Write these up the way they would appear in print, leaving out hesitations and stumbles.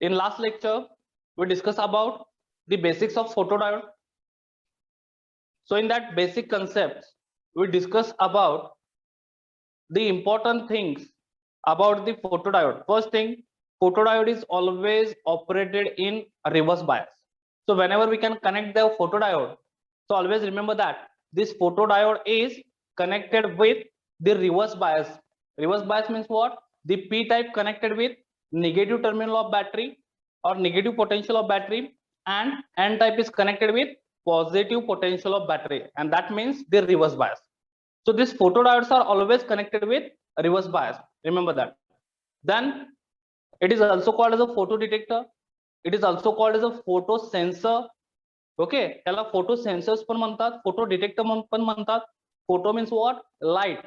In last lecture, we discussed about the basics of photodiode. So in that basic concepts, we discuss about the important things about the photodiode. First thing, photodiode is always operated in reverse bias. So whenever we can connect the photodiode, so always remember that this photodiode is connected with the reverse bias. Reverse bias means what? The p type connected with negative terminal of battery or negative potential of battery, and n type is connected with positive potential of battery, and that means the reverse bias. So these photodiodes are always connected with reverse bias. Remember that. Then it is also called as a photo detector. It is also called as a photo sensor. Okay, त्याला photo sensors पण म्हणतात, photo detector पण म्हणतात. Photo means what? Light.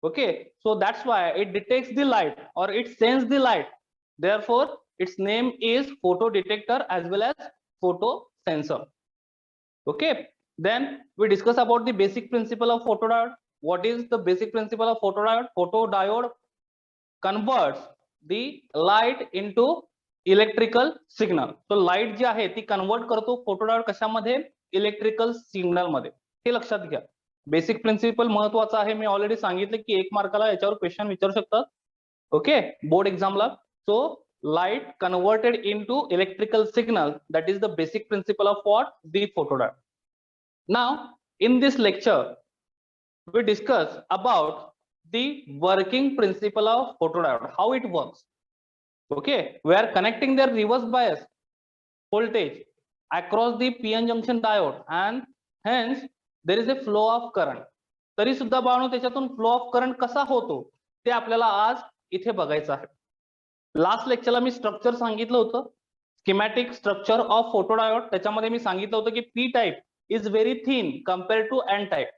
Okay, so that's why it detects the light or it sends the light. Therefore, its name is photo detector as well as photo sensor. Okay, then we discuss about the basic principle of photodiode. What is the basic principle of photodiode? Photodiode converts the light into electrical signal. So light जी आहे ती convert करतो photodiode कशामध्ये? Electrical signal मध्ये. हे लक्षात घ्या. Basic principle महत्वाचा आहे. मी ऑलरेडी सांगितलं की 1 मार्काला याच्यावर क्वेश्चन विचारू शकतात. ओके, बोर्ड एक्झामला. So light converted into electrical signal, that is the basic principle of what? The photodiode. Now in this lecture we discuss about the working principle of photodiode, how it works. Okay, we are connecting their reverse bias voltage across the p-n junction diode and hence there is a flow of current. तरी सुद्धा बाळांनो त्याच्यातून flow of current कसा होतो ते आपल्याला आज इथे बघायचं आहे. लास्ट लेक्चरला मी स्ट्रक्चर सांगितलं होतं, स्कीमॅटिक स्ट्रक्चर ऑफ फोटोडायोड. त्याच्यामध्ये मी सांगितलं होतं की P type is very thin compared to N type.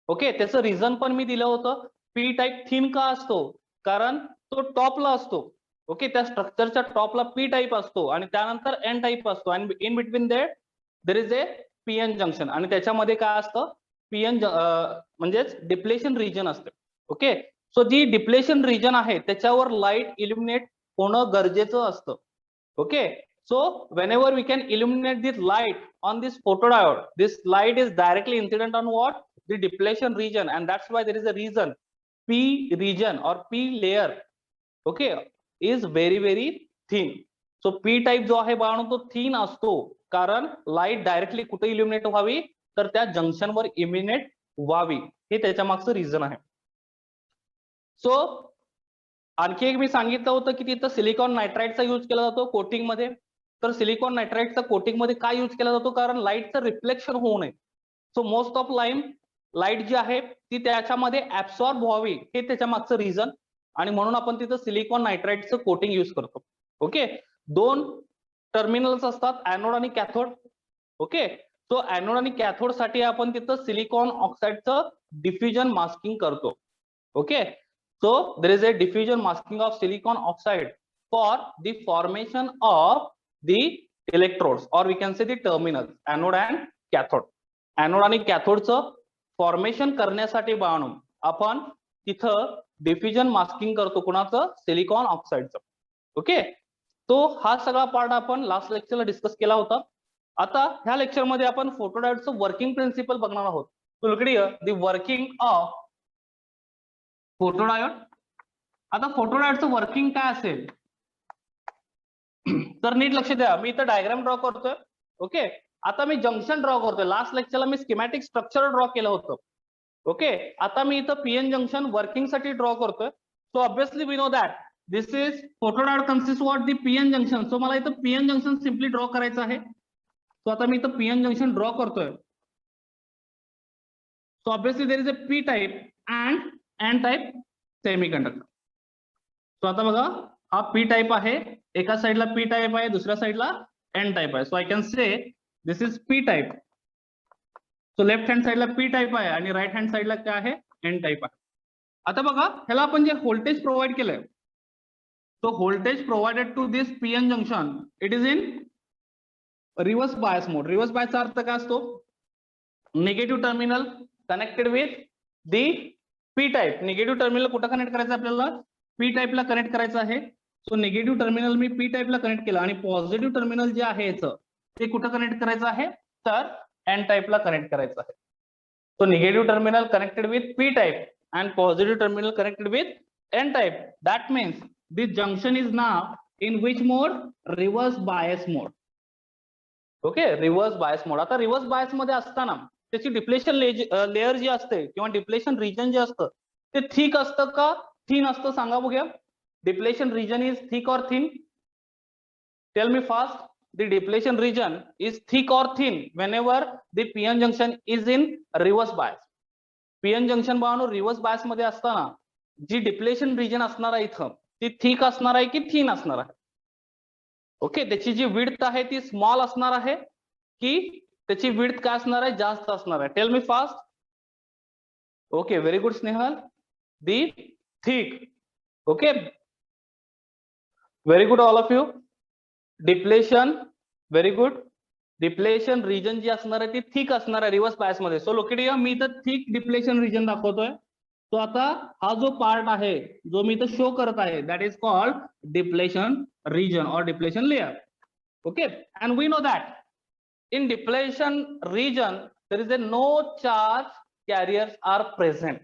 Okay, त्याचं रिझन पण मी दिलं होतं. पी टाइप थिन का असतो? कारण तो टॉपला असतो. ओके, त्या स्ट्रक्चरच्या टॉपला पी टाइप असतो आणि त्यानंतर एन टाइप असतो आणि in between there is A PN junction आणि त्याच्यामध्ये काय असतं? पीएन म्हणजेच डिप्लेशन रिजन असते. ओके, सो जी डिप्लेशन रिजन आहे त्याच्यावर लाईट इल्युमिनेट होणं गरजेचं असतं. Okay, so whenever we can illuminate this light on this photodiode, this light is directly incident on what? The depletion region, and that's why there is a reason p region or p layer, okay, is very thin. So p type जो आहे बाळांनो तो thin असतो कारण light directly कुठे illuminate व्हावी तर त्या जंक्शन वर इल्युमिनेट व्हावी, हे त्याच्या मागचं रिझन आहे. सो आणखी एक मी सांगितलं होतं की तिथं सिलिकॉन नायट्राइडचा यूज केला जातो कोटिंग मध्ये. तर सिलिकॉन नायट्राइडचा कोटिंग मध्ये काय यूज केला जातो? कारण लाईटचं रिफ्लेक्शन होऊ नये. सो मोस्ट ऑफ लाईट जी आहे ती त्याच्यामध्ये ऍब्सॉर्ब व्हावी, हे त्याच्या मागचं रिझन आणि म्हणून आपण तिथं सिलिकॉन नायट्राइडचं कोटिंग यूज करतो. ओके, 2 टर्मिनल्स असतात, ऍनोड आणि कॅथोड. ओके, सो ऍनोड आणि कॅथोड साठी आपण तिथं सिलिकॉन ऑक्साइडचं डिफ्युजन मास्किंग करतो. Okay, so there is a diffusion masking of silicon oxide for the formation of the electrodes or we can say the terminals anode and cathode. Anode आणि कॅथोडचं formation करण्यासाठी बाळांनो आपण तिथं diffusion masking करतो. कुणाचं? Silicon ऑक्साइडचं. Okay, तो हा सगळा पार्ट आपण लास्ट लेक्चरला डिस्कस केला होता. आता ह्या लेक्चर मध्ये आपण फोटोडायोडचं वर्किंग प्रिन्सिपल बघणार आहोत. So look here the working of photodiode. आता फोटोडायोडचं वर्किंग काय असेल तर नीट लक्ष द्या. मी इथं डायग्राम ड्रॉ करतोय. ओके, आता मी जंक्शन ड्रॉ करतोय. लास्ट लेक्चरला मी स्कीमॅटिक स्ट्रक्चर ड्रॉ केलं होतं. ओके, आता मी इथं पीएन जंक्शन वर्किंग साठी ड्रॉ करतोय. So obviously we know that this is photodiode consist what? The PN junction. So मला इथं पीएन जंक्शन सिम्पली ड्रॉ करायचं आहे. सो आता मी इथं पीएन जंक्शन ड्रॉ करतोय. So obviously there is a P type and N type semiconductor. So आता बघा हा पी टाइप आहे, एका साइडला पी टाइप आहे, दुसऱ्या साइडला एन टाइप आहे. So I can say this is P type. So left hand साइडला पी टाइप आहे आणि राईट हँड साइडला काय आहे? एन टाइप आहे. आता बघा ह्याला आपण जे व्होल्टेज प्रोव्हाइड केलंय, so voltage provided to this PN junction it is in reverse bias mode. Reverse बायसचा अर्थ काय असतो? Negative terminal connected with the P type. Negative terminal कुठं कनेक्ट करायचं आपल्याला? पी टाइपला कनेक्ट करायचं आहे. सो निगेटिव्ह टर्मिनल मी पी टाईपला कनेक्ट केलं आणि पॉझिटिव्ह टर्मिनल जे आहे याचं ते कुठं कनेक्ट करायचं आहे तर एन टाईपला कनेक्ट करायचं आहे. So negative terminal connected with P type and positive terminal connected with n type. That means this junction is now in which mode? Reverse bias mode. Okay, reverse bias mode. आता reverse bias मध्ये असताना त्याची depletion layer जी असते किंवा depletion region जे असतं ते thick असतं का थिन असतं सांगा बघूया. डिप्लेशन रिजन इज थिक और thin? Tail me fast. The depletion region is thick or thin whenever the PN junction is in reverse bias. PN junction बाळांनो रिव्हर्स बायस मध्ये असताना जी डिप्लेशन रिजन असणार आहे इथं ती थिक असणार आहे की थिन असणार आहे? ओके, त्याची जी विड्थ आहे ती स्मॉल असणार आहे की त्याची विड्थ काय असणार आहे जास्त असणार आहे? Tell me fast. Okay, very good Snehal. The thick. Okay, very good all of you. Depletion, very good. Depletion region जी असणार आहे ती थिक असणार आहे रिव्हर्स बायस मध्ये. सो लोकेट हियर मी इथं थिक डिप्लेशन रिजन दाखवतोय. तो आता हा जो पार्ट आहे जो मी इथं शो करत आहे that is called depletion region or depletion layer. Okay, and we know that in depletion region there is no charge carriers are present.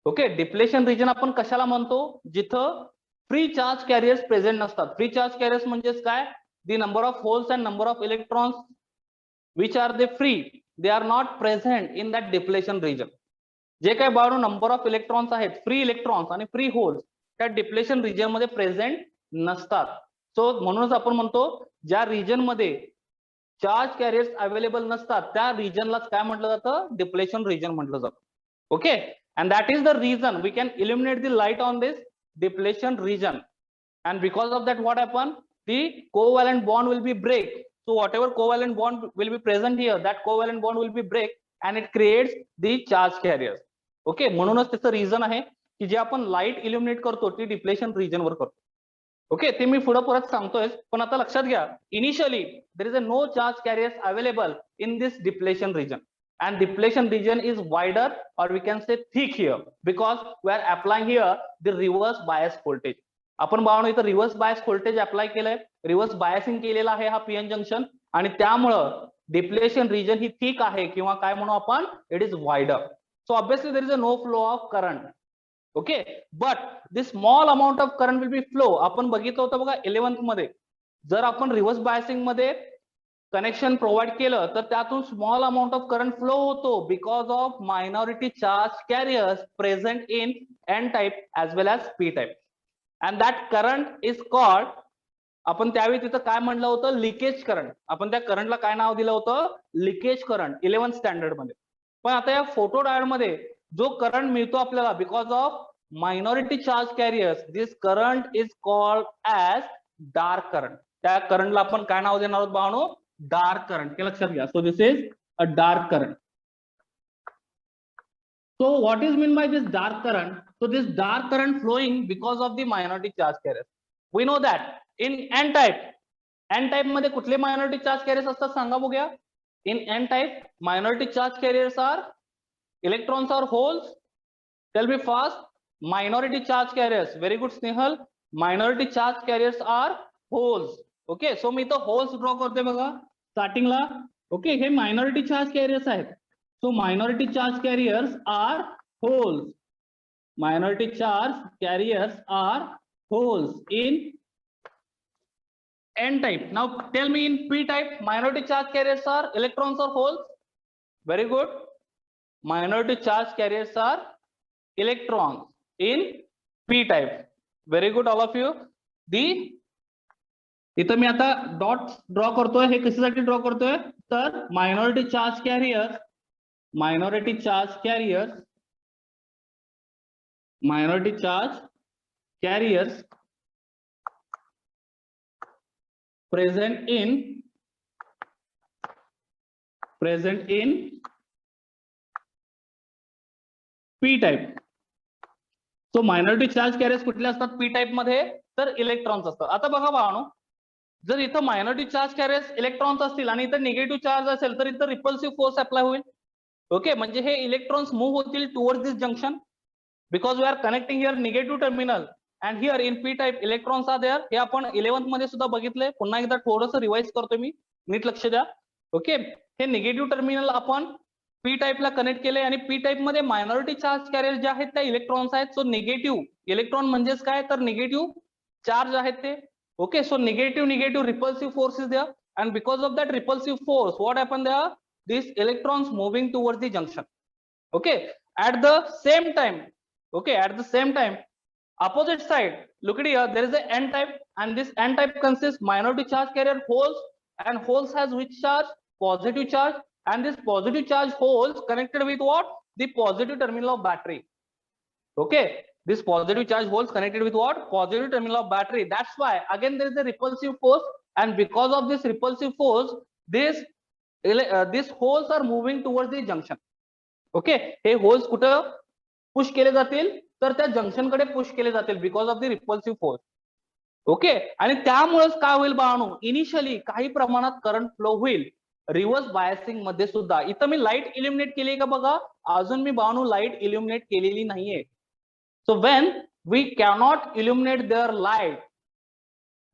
Okay, depletion region आपण कशाला म्हणतो? जिथं फ्री चार्ज कॅरियर्स प्रेझेंट नसतात. Free charge carriers म्हणजेच काय? The number of holes and number of electrons which are they free, they are not present in that depletion region. जे काही Balu number of electrons आहेत फ्री इलेक्ट्रॉन्स आणि free holes त्या depletion region मध्ये present नसतात. So म्हणूनच आपण म्हणतो ज्या रिजन मध्ये चार्ज कॅरियर्स अवेलेबल नसतात त्या रिजनलाच काय म्हटलं जातं? डिप्लेशन रिजन म्हटलं जातं. Okay, and that is the region we can illuminate the light on this depletion region. And because of that what happen? The covalent bond will be break. So whatever covalent bond will be present here, that covalent bond will be break and it creates the charge carriers. Okay, म्हणूनच त्याचं reason आहे की जे आपण light illuminate करतो ती depletion region वर करतो. ओके, ते मी पुढे परत सांगतोय पण आता लक्षात घ्या initially there is a no charge carriers available in this depletion region and depletion region is wider or we can say thick here because we are applying here the reverse bias voltage. आपण बाळांनो इथं reverse bias voltage apply केलंय, reverse biasing केलेला आहे हा PN junction आणि त्यामुळं depletion region ही thick आहे किंवा काय म्हणू आपण it is wider. So obviously there is a no flow of current. Okay, but this small amount of current will be flow. आपण बघितलं होतं बघा 11th मध्ये जर आपण रिव्हर्स बायसिंग मध्ये कनेक्शन प्रोव्हाइड केलं तर त्यातून small amount of current flow होतो because of minority charge carriers present in N type as well as P type. And that current is called, आपण त्यावेळी तिथं काय म्हणलं होतं? Leakage current. आपण त्या करंटला काय नाव दिलं होतं? लिकेज करंट 11th स्टँडर्ड मध्ये. पण आता या फोटो डायोड मध्ये जो करंट मिळतो आपल्याला because of minority charge carriers this current is called as dark current. त्या करंटला आपण काय नाव देणार आहोत बाळांनो? Dark current. हे लक्षात घ्या. So this is a dark current. So what is meant by this dark current? So this dark current flowing because of the minority charge carriers. We know that in n type मध्ये कुठले minority charge carriers असतात सांगा बघूया? In n type minority charge carriers are electrons or holes? Tell me fast. Minority charge carriers. Very good Snehal. Minority charge carriers are holes. Okay, so मी इथं holes draw करते बघा स्टार्टिंगला. Okay, हे minority charge carriers आहेत. So minority charge carriers are holes. Minority charge carriers are holes in n type. Now tell me in p type minority charge carriers are electrons or holes? Very good. Minority charge carriers are electrons in p type. Very good all of you. इथं मी आता dot draw करतोय. हे कशासाठी draw करतोय तर minority charge carrier minority charge carriers present in p type. So minority charge carriers कुठले असतात p type मध्ये तर इलेक्ट्रॉन्स असतात. आता बघा बाळांनो जर इथं मायनॉरिटी चार्ज कॅरियर्स इलेक्ट्रॉन्स असतील आणि इथं निगेटिव्ह चार्ज असेल तर इथं रिपल्सिव्ह फोर्स अप्लाय होईल. ओके, म्हणजे हे इलेक्ट्रॉन्स मूव्ह होतील towards this junction because we are connecting here negative terminal and here in p type electrons are there. हे आपण 11th मध्ये सुद्धा बघितले, पुन्हा एकदा थोडंसं रिवाइज करतो मी, नीट लक्ष द्या. ओके, हे निगेटिव्ह टर्मिनल आपण p टाइप ला कनेक्ट केले आणि p टाइप मध्ये मायनॉरिटी चार्ज कॅरियर जे आहेत त्या इलेक्ट्रॉन्स आहेत. सो निगेटिव्ह इलेक्ट्रॉन म्हणजेच काय, तर निगेटिव्ह चार्ज आहेत ते. Okay, so negative repulsive force is there, and because of that repulsive force what happened there, these electrons moving towards the junction. Okay, at the same time, okay, at the same time, opposite side, look at here, there is a n type, and this n type consists minority charge carrier holes, and holes has which charge, positive charge, and this positive charge holes connected with what, the positive terminal of battery. Okay, this positive charge holes connected with what, positive terminal of battery. That's why again there is a repulsive force, and because of this repulsive force, these holes are moving towards the junction. Okay, हे holes कुठं push केले जातील, तर त्या junction कडे push केले जातील because of the repulsive force. Okay, आणि त्यामुळेच काय होईल बाळांनो, इनिशियली काही प्रमाणात करंट फ्लो होईल रिव्हर्स बायसिंग मध्ये सुद्धा. इथं मी लाईट इल्युमिनेट केली का बघा, अजून मी बाळांनो लाईट इल्युमिनेट केलेली नाहीये. So when we cannot illuminate there light,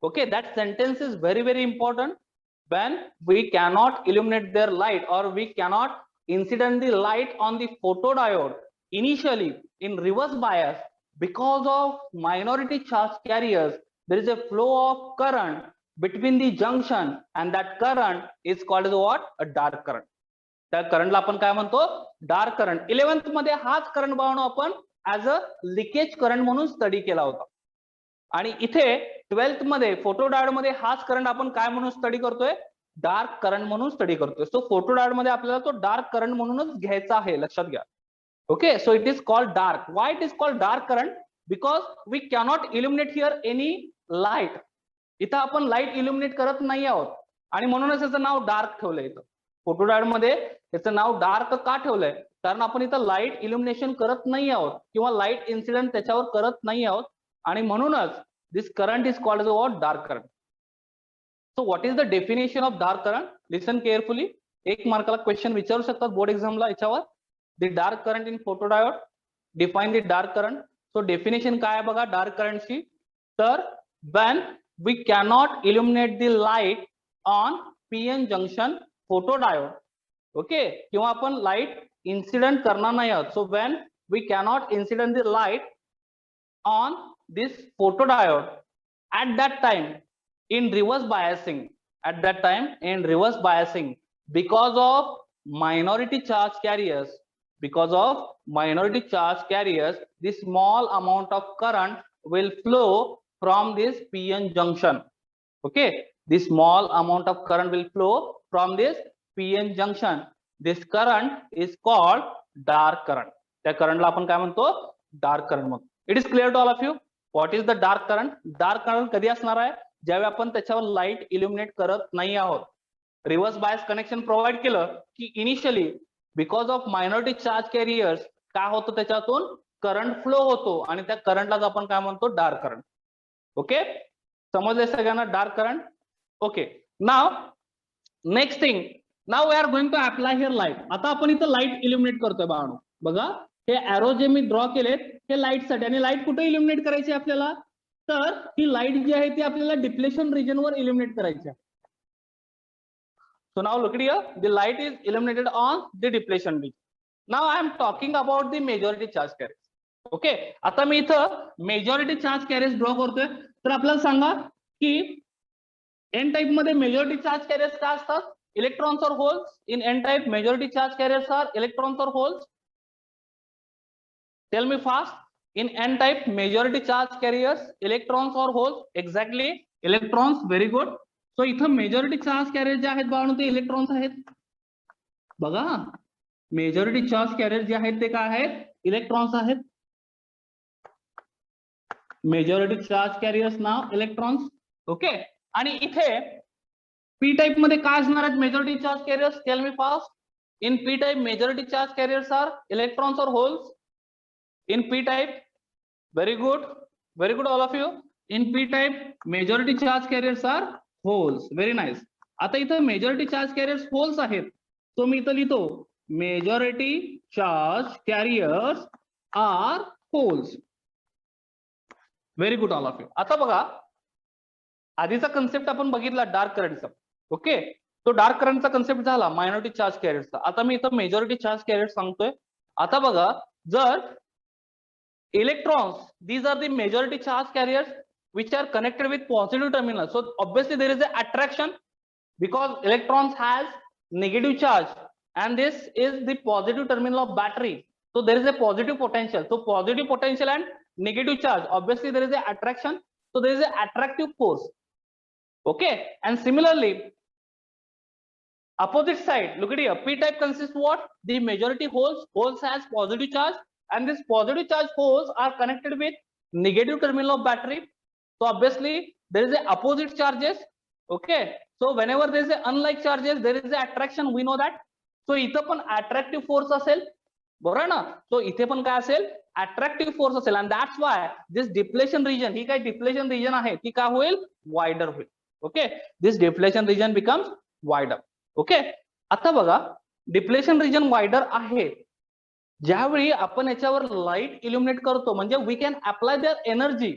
okay, that sentence is very very important. when we cannot illuminate their light or we cannot incident the light on the photodiode initially in reverse bias, because of minority charge carriers there is a flow of current between the junction, and that current is called as what, a dark current. त्या करंटला आपण काय म्हणतो, dark current. 11th मध्ये हाच current बाळांनो आपण as a leakage current म्हणून स्टडी केला होता, आणि इथे 12th मध्ये फोटोडायोड मध्ये हाच करंट आपण काय म्हणून स्टडी करतोय, डार्क करंट म्हणून स्टडी करतोय. सो फोटोडायोड मध्ये आपल्याला तो डार्क करंट म्हणूनच घ्यायचा आहे, लक्षात घ्या. Okay, so it is called dark. Why it is called dark current, because we cannot illuminate here any light. इथं आपण लाईट इल्युमिनेट करत नाही आहोत, आणि म्हणूनच याचं नाव डार्क ठेवलंय. इथं फोटोडायोड मध्ये याचं नाव डार्क का ठेवलंय, कारण आपण इथं लाईट इल्युमिनेशन करत नाही आहोत किंवा लाईट इन्सिडेंट त्याच्यावर करत नाही आहोत, आणि म्हणूनच this current is called as what, dark current. So what is the definition of dark current? Listen carefully. एक मार्काला क्वेश्चन विचारू शकतात बोर्ड एक्झामला याच्यावर. The dark current in photodiode, define the dark current. So definition काय आहे बघा dark करंटची, तर when we cannot illuminate the light on PN junction photodiode, okay, किंवा आपण लाईट इन्सिडेंट करणार नाही आहोत. So when we cannot incident the light on this photodiode, at that time in reverse biasing, because of minority charge carriers, the small amount of current will flow from this PN junction. Okay, the small amount of current will flow from this PN junction. This current is called dark current. त्या करंटला आपण काय म्हणतो, dark current म्हणतो. It is clear to all of you what is the dark current. Dark current कधी असणार आहे, ज्यावेळी आपण त्याच्यावर लाईट इल्युमिनेट करत नाही आहोत. रिव्हर्स बायस कनेक्शन प्रोव्हाइड केलं की initially because of minority charge carriers काय होतं, त्याच्यातून करंट फ्लो होतो, आणि त्या करंटलाच आपण काय म्हणतो, डार्क करंट. ओके, समजले सगळ्यांना dark current. Okay, now next thing, now we are going to apply here light. आता आपण इथं लाईट इल्युमिनेट करतोय बाळांनो. बघा हे एरो जे मी ड्रॉ केलेत हे लाईट साठी, आणि लाईट कुठे इल्युमिनेट करायची आपल्याला, तर ही लाईट जी आहे ती आपल्याला डिप्लेशन रिजन वर इल्युमिनेट करायची आहे. So now look here, the light is illuminated on the depletion region. Now I am talking about the majority charge carriers. Okay, आता मी इथं मेजॉरिटी चार्ज कॅरियर्स ड्रॉ करतोय. तर आपल्याला सांगा की एन टाइप मध्ये मेजॉरिटी चार्ज कॅरियर्स काय असतात, इलेक्ट्रॉन्स और holes. In N type majority charge carriers are electrons और holes. Tell me fast. In n type majority charge carriers, electrons or holes? Exactly, electrons. Very good. So इथं majority charge carriers जे आहेत बाळांनो ते electrons आहेत. बघा majority charge carrier जे आहेत ते काय आहेत, इलेक्ट्रॉन्स आहेत. Majority charge carriers now electrons. Okay, आणि इथे पी टाइप मध्ये काय असणार आहेत majority charge carriers. Tell me fast. In P type majority charge carriers are electrons और holes. In p type, very good all of you. In p type majority charge carriers are holes. Very nice. आता इथं majority charge carriers holes आहेत, so मी इथं लिहितो majority charge carriers are holes. Very good all of you. आता बघा, आधीचा concept आपण बघितला डार्क करंटचा. ओके, तो डार्क करंटचा कन्सेप्ट झाला मायनॉरिटी चार्ज कॅरियर्सचा. आता मी इथं मेजॉरिटी चार्ज कॅरियर सांगतोय. आता बघा, जर electrons, these are the majority charge carriers which are connected with positive terminal. So obviously there is a attraction because electrons has negative charge and this is the positive terminal of battery. So there is a positive potential. So positive potential and negative charge, obviously there is a attraction. So there is a attractive force. Okay, and similarly opposite side, look at here, p type consists what? The majority holes has positive charge and this positive charge holes are connected with negative terminal of battery. So obviously there is a opposite charges. Okay, so whenever there is a unlike charges, there is a attraction, we know that. So इथं पण attractive force असेल, बरोबर ना? So इथे पण काय असेल? Attractive force असेल, and that's why this depletion region, ही काय depletion region आहे ती काय होईल? Wider होईल. Okay, this depletion region becomes wider. Okay, आता बघा, डिप्लेशन रिजन वायडर आहे. ज्यावेळी आपण याच्यावर लाईट इल्युमिनेट करतो म्हणजे we can apply there energy.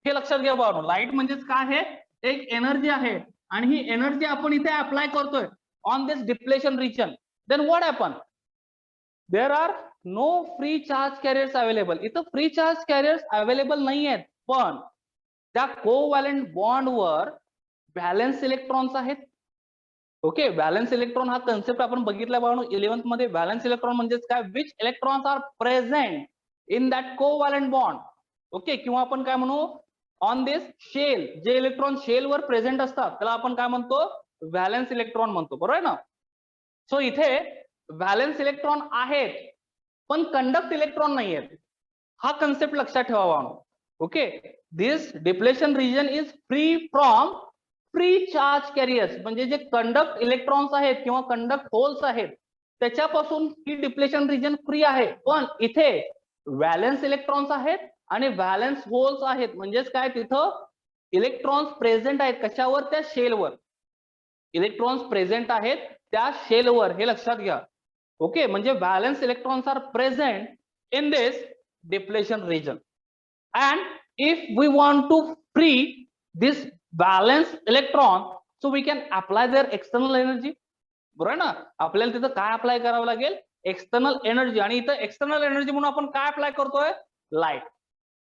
हे लक्षात घ्या बाबा, लाईट म्हणजेच काय आहे? एक एनर्जी आहे आणि ही एनर्जी आपण इथे अप्लाय करतोय on this depletion region. Then what happen? There are no free charge carriers available. इथं फ्री चार्ज कॅरियर्स अवेलेबल नाही आहेत, पण त्या कोव्हॅलंट बॉन्डवर बॅलन्स इलेक्ट्रॉन्स आहेत. ओके, व्हॅलन्स इलेक्ट्रॉन हा कन्सेप्ट आपण बघितला बाळांनो 11th मध्ये. व्हॅलन्स इलेक्ट्रॉन म्हणजेच काय? Which electrons are present in that covalent bond. Okay, किंवा आपण काय म्हणू, ऑन दिस शेल, जे इलेक्ट्रॉन शेल वर प्रेझेंट असतात त्याला आपण काय म्हणतो? व्हॅलन्स इलेक्ट्रॉन म्हणतो, बरोबर ना? सो इथे व्हॅलन्स इलेक्ट्रॉन आहेत पण कंडक्ट इलेक्ट्रॉन नाही आहेत. हा कन्सेप्ट लक्षात ठेवा बाळांनो. Okay, this depletion region is free from free charge carriers, म्हणजे जे कंडक्ट इलेक्ट्रॉन्स आहेत किंवा कंडक्ट होल्स आहेत त्याच्यापासून ही डिप्लेशन रिजन फ्री आहे. पण इथे व्हॅलन्स इलेक्ट्रॉन्स आहेत आणि व्हॅलन्स होल्स आहेत. म्हणजेच काय? तिथं इलेक्ट्रॉन्स प्रेझेंट आहेत. कशावर? त्या शेलवर. इलेक्ट्रॉन्स प्रेझेंट आहेत त्या शेलवर, हे लक्षात घ्या. ओके, म्हणजे valence electrons are present in this depletion region. And if we want to free this valence electron, so we can apply their external energy. बरोबर ना? आपल्याला तिथं काय अप्लाय करावं लागेल? External energy. आणि इथं एक्सटर्नल एनर्जी म्हणून आपण काय अप्लाय करतोय? Light.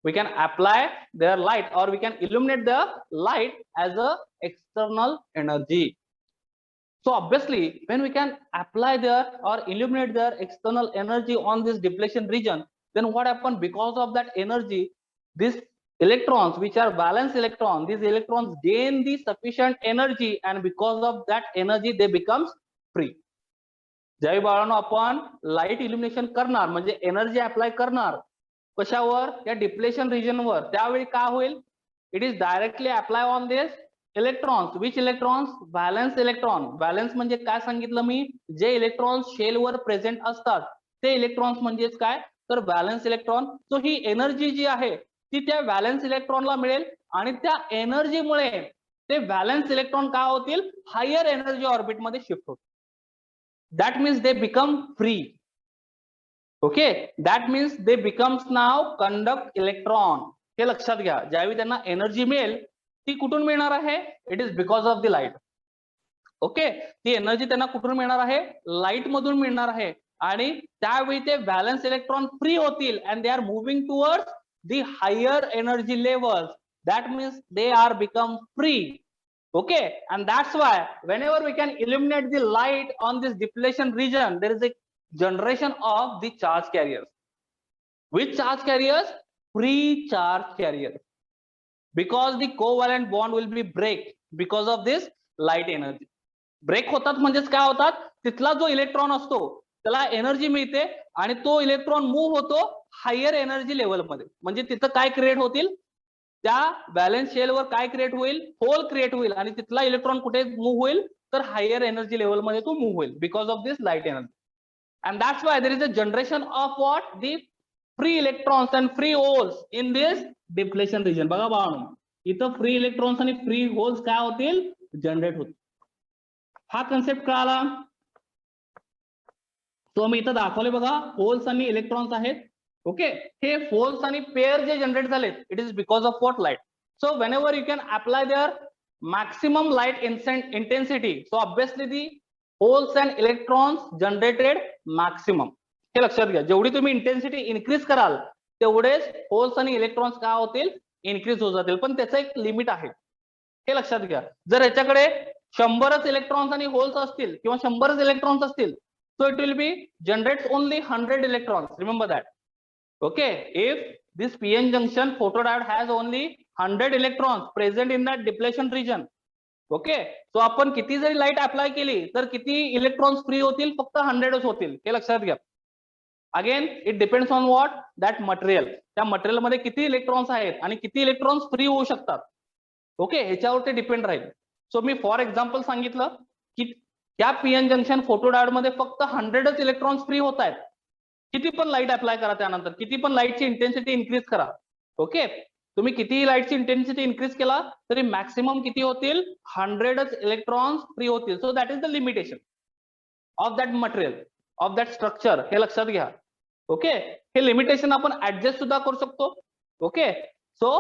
We can apply there light or we can illuminate the light as a external energy. So obviously when we can apply their or illuminate their external energy on this depletion region, then what happen? Because of that energy, this electrons which are valence electron, these electrons gain the sufficient energy and because of that energy they becomes free. ज्यावेळी बाळांनो आपण light इल्युमिनेशन करणार म्हणजे energy apply करणार कशावर? या depletion region वर, त्यावेळी काय होईल? It is directly apply on this electrons. Which electrons? Valence electron. Valence म्हणजे काय सांगितलं मी? जे इलेक्ट्रॉन्स शेलवर प्रेझेंट असतात ते इलेक्ट्रॉन्स म्हणजेच काय? तर व्हॅलन्स इलेक्ट्रॉन. सो ही एनर्जी जी आहे ती त्या व्हॅलन्स इलेक्ट्रॉनला मिळेल आणि त्या एनर्जीमुळे ते व्हॅलन्स इलेक्ट्रॉन काय होतील? हायर एनर्जी ऑर्बिटमध्ये शिफ्ट होतील. That means they become free. Okay, that means they becomes now conduct electron. हे लक्षात घ्या. ज्यावेळी त्यांना एनर्जी मिळेल ती कुठून मिळणार आहे? It is because of the light. Okay, ती एनर्जी त्यांना कुठून मिळणार आहे? लाईट मधून मिळणार आहे. आणि त्यावेळी ते व्हॅलन्स इलेक्ट्रॉन फ्री होतील and they are moving towards the higher energy levels. That means they are become free. Okay, and that's why whenever we can illuminate the light on this depletion region, there is a generation of the charge carriers. Which charge carriers? Free charge carriers. Because the covalent bond will be break because of this light energy. Break होतात म्हणजेच काय होतात? तिथला जो electron असतो त्याला energy मिळते आणि तो इलेक्ट्रॉन मूव्ह होतो हायर एनर्जी लेवलमध्ये. म्हणजे तिथं काय क्रिएट होतील? त्या व्हॅलन्स शेलवर काय क्रिएट होईल? होल क्रिएट होईल आणि तिथला इलेक्ट्रॉन कुठे मूव्ह होईल? तर हायर एनर्जी लेवलमध्ये तो मूव्ह होईल because of this light energy. And that's why there is a generation of what? The free electrons and free holes in this depletion region. बघा बाळांनो, इथं फ्री इलेक्ट्रॉन्स आणि फ्री होल्स काय होतील? Generate होतील. हा कन्सेप्ट कळाला? तो मी इथं दाखवले बघा, होल्स आणि इलेक्ट्रॉन्स आहेत. ओके, हे होल्स आणि पेअर जे जनरेट झालेत, it is because of what? Light. So whenever you can apply there maximum light intensity, so obviously the holes and electrons generated maximum. हे लक्षात घ्या, जेवढी तुम्ही इंटेन्सिटी इन्क्रीज कराल तेवढेच होल्स आणि इलेक्ट्रॉन्स काय होतील? इन्क्रीज होत जातील. पण त्याचं एक लिमिट आहे, हे लक्षात घ्या. जर याच्याकडे 100च इलेक्ट्रॉन्स आणि होल्स असतील किंवा 100च इलेक्ट्रॉन्स असतील, so it will be generates only 100 electrons. Remember that. Okay, if this PN junction photodiode has only 100 electrons present in that depletion region. Okay, so आपण किती जरी लाईट अप्लाय केली तर किती इलेक्ट्रॉन्स फ्री होतील? फक्त 100च होतील, हे लक्षात घ्या. Again it depends on what? That material. त्या मटेरियल मध्ये किती इलेक्ट्रॉन्स आहेत आणि किती इलेक्ट्रॉन्स फ्री होऊ शकतात. ओके, ह्याच्यावर ते डिपेंड राहील. सो मी फॉर एक्झाम्पल सांगितलं की त्या पीएन जंक्शन फोटोडायोड मध्ये फक्त 100च इलेक्ट्रॉन्स फ्री होत आहेत. किती पण लाईट अप्लाय करा, त्यानंतर किती पण लाईटची इंटेन्सिटी इन्क्रीज करा. ओके, तुम्ही कितीही लाईटची इंटेन्सिटी इन्क्रीज केला तरी मॅक्सिमम किती होतील? 100च इलेक्ट्रॉन्स फ्री होतील. So that is the limitation of that material, of that structure, हे लक्षात घ्या. ओके, हे लिमिटेशन आपण ऍडजस्ट सुद्धा करू शकतो. ओके, सो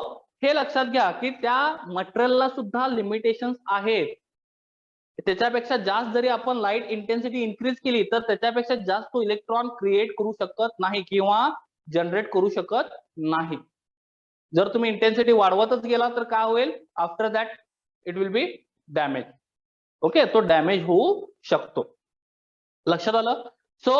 हे लक्षात घ्या की त्या मटेरियलला सुद्धा लिमिटेशन्स आहेत. त्याच्यापेक्षा जास्त जरी आपण लाईट इंटेन्सिटी इन्क्रीज केली तर त्याच्यापेक्षा जास्त तो इलेक्ट्रॉन क्रिएट करू शकत नाही किंवा जनरेट करू शकत नाही. जर तुम्ही इंटेन्सिटी वाढवतच गेला तर काय होईल? After that it will be damage. Okay, तो डॅमेज होऊ शकतो. लक्षात आलं? So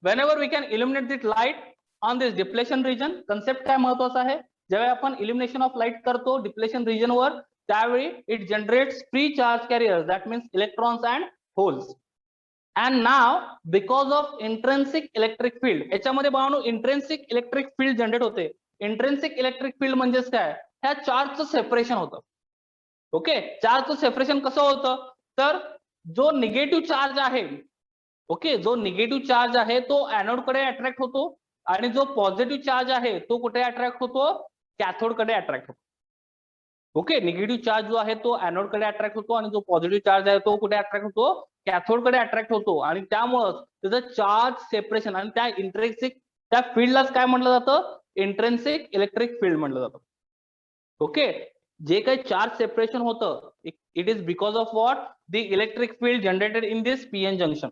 whenever we can illuminate this light on this depletion region, concept काय महत्वाचा आहे? ज्यावेळी आपण इल्युमिनेशन ऑफ लाईट करतो डिप्लेशन रिजन वर, त्यावेळी it generates free charge carriers, that means electrons and holes. And now because of intrinsic electric field, याच्यामध्ये बाळांनो इंट्रेन्सिक इलेक्ट्रिक फील्ड जनरेट होते. इंट्रेन्सिक इलेक्ट्रिक फील्ड म्हणजेच काय? ह्या चार्जचं सेपरेशन होतं. ओके, चार्जचं सेपरेशन कसं होतं? तर जो निगेटिव्ह चार्ज आहे, ओके, जो निगेटिव्ह चार्ज आहे तो एनोड कडे अट्रॅक्ट होतो आणि जो पॉझिटिव्ह चार्ज आहे तो कुठे अट्रॅक्ट होतो? कॅथोड कडे अट्रॅक्ट होतो. ओके, निगेटिव्ह चार्ज जो आहे तो एनोड कडे अट्रॅक्ट होतो आणि जो पॉझिटिव्ह चार्ज आहे तो कुठे अट्रॅक्ट होतो? कॅथोड कडे अट्रॅक्ट होतो. आणि त्यामुळे त्याचं चार्ज सेपरेशन आणि त्या इंट्रेन्सिक त्या फील्डलाच काय म्हटलं जातं? इंट्रेन्सिक इलेक्ट्रिक फील्ड म्हटलं जातं. ओके, जे काही चार्ज सेपरेशन होतं it is because of what? The electric field generated in this PN junction.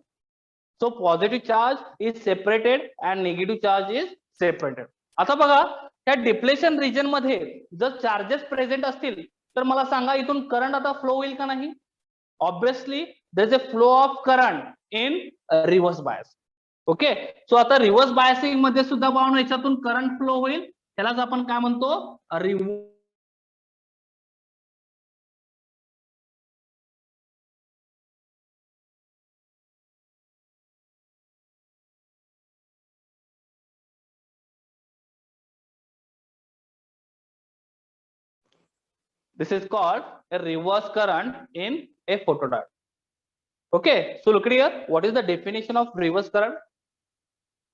So positive charge is separated and negative charge is separated. आता बघा, त्या डिप्लेशन रिजन मध्ये जर चार्जेस प्रेझेंट असतील तर मला सांगा इथून करंट आता फ्लो होईल का नाही? Obviously there is a flow of current in reverse bias. Okay, so आता रिव्हर्स बायसिंग मध्ये सुद्धा पाहून याच्यातून करंट फ्लो होईल, त्यालाच आपण काय म्हणतो? Reverse. This is called a reverse current in a photodiode. Okay, so look here, what is the definition of reverse current?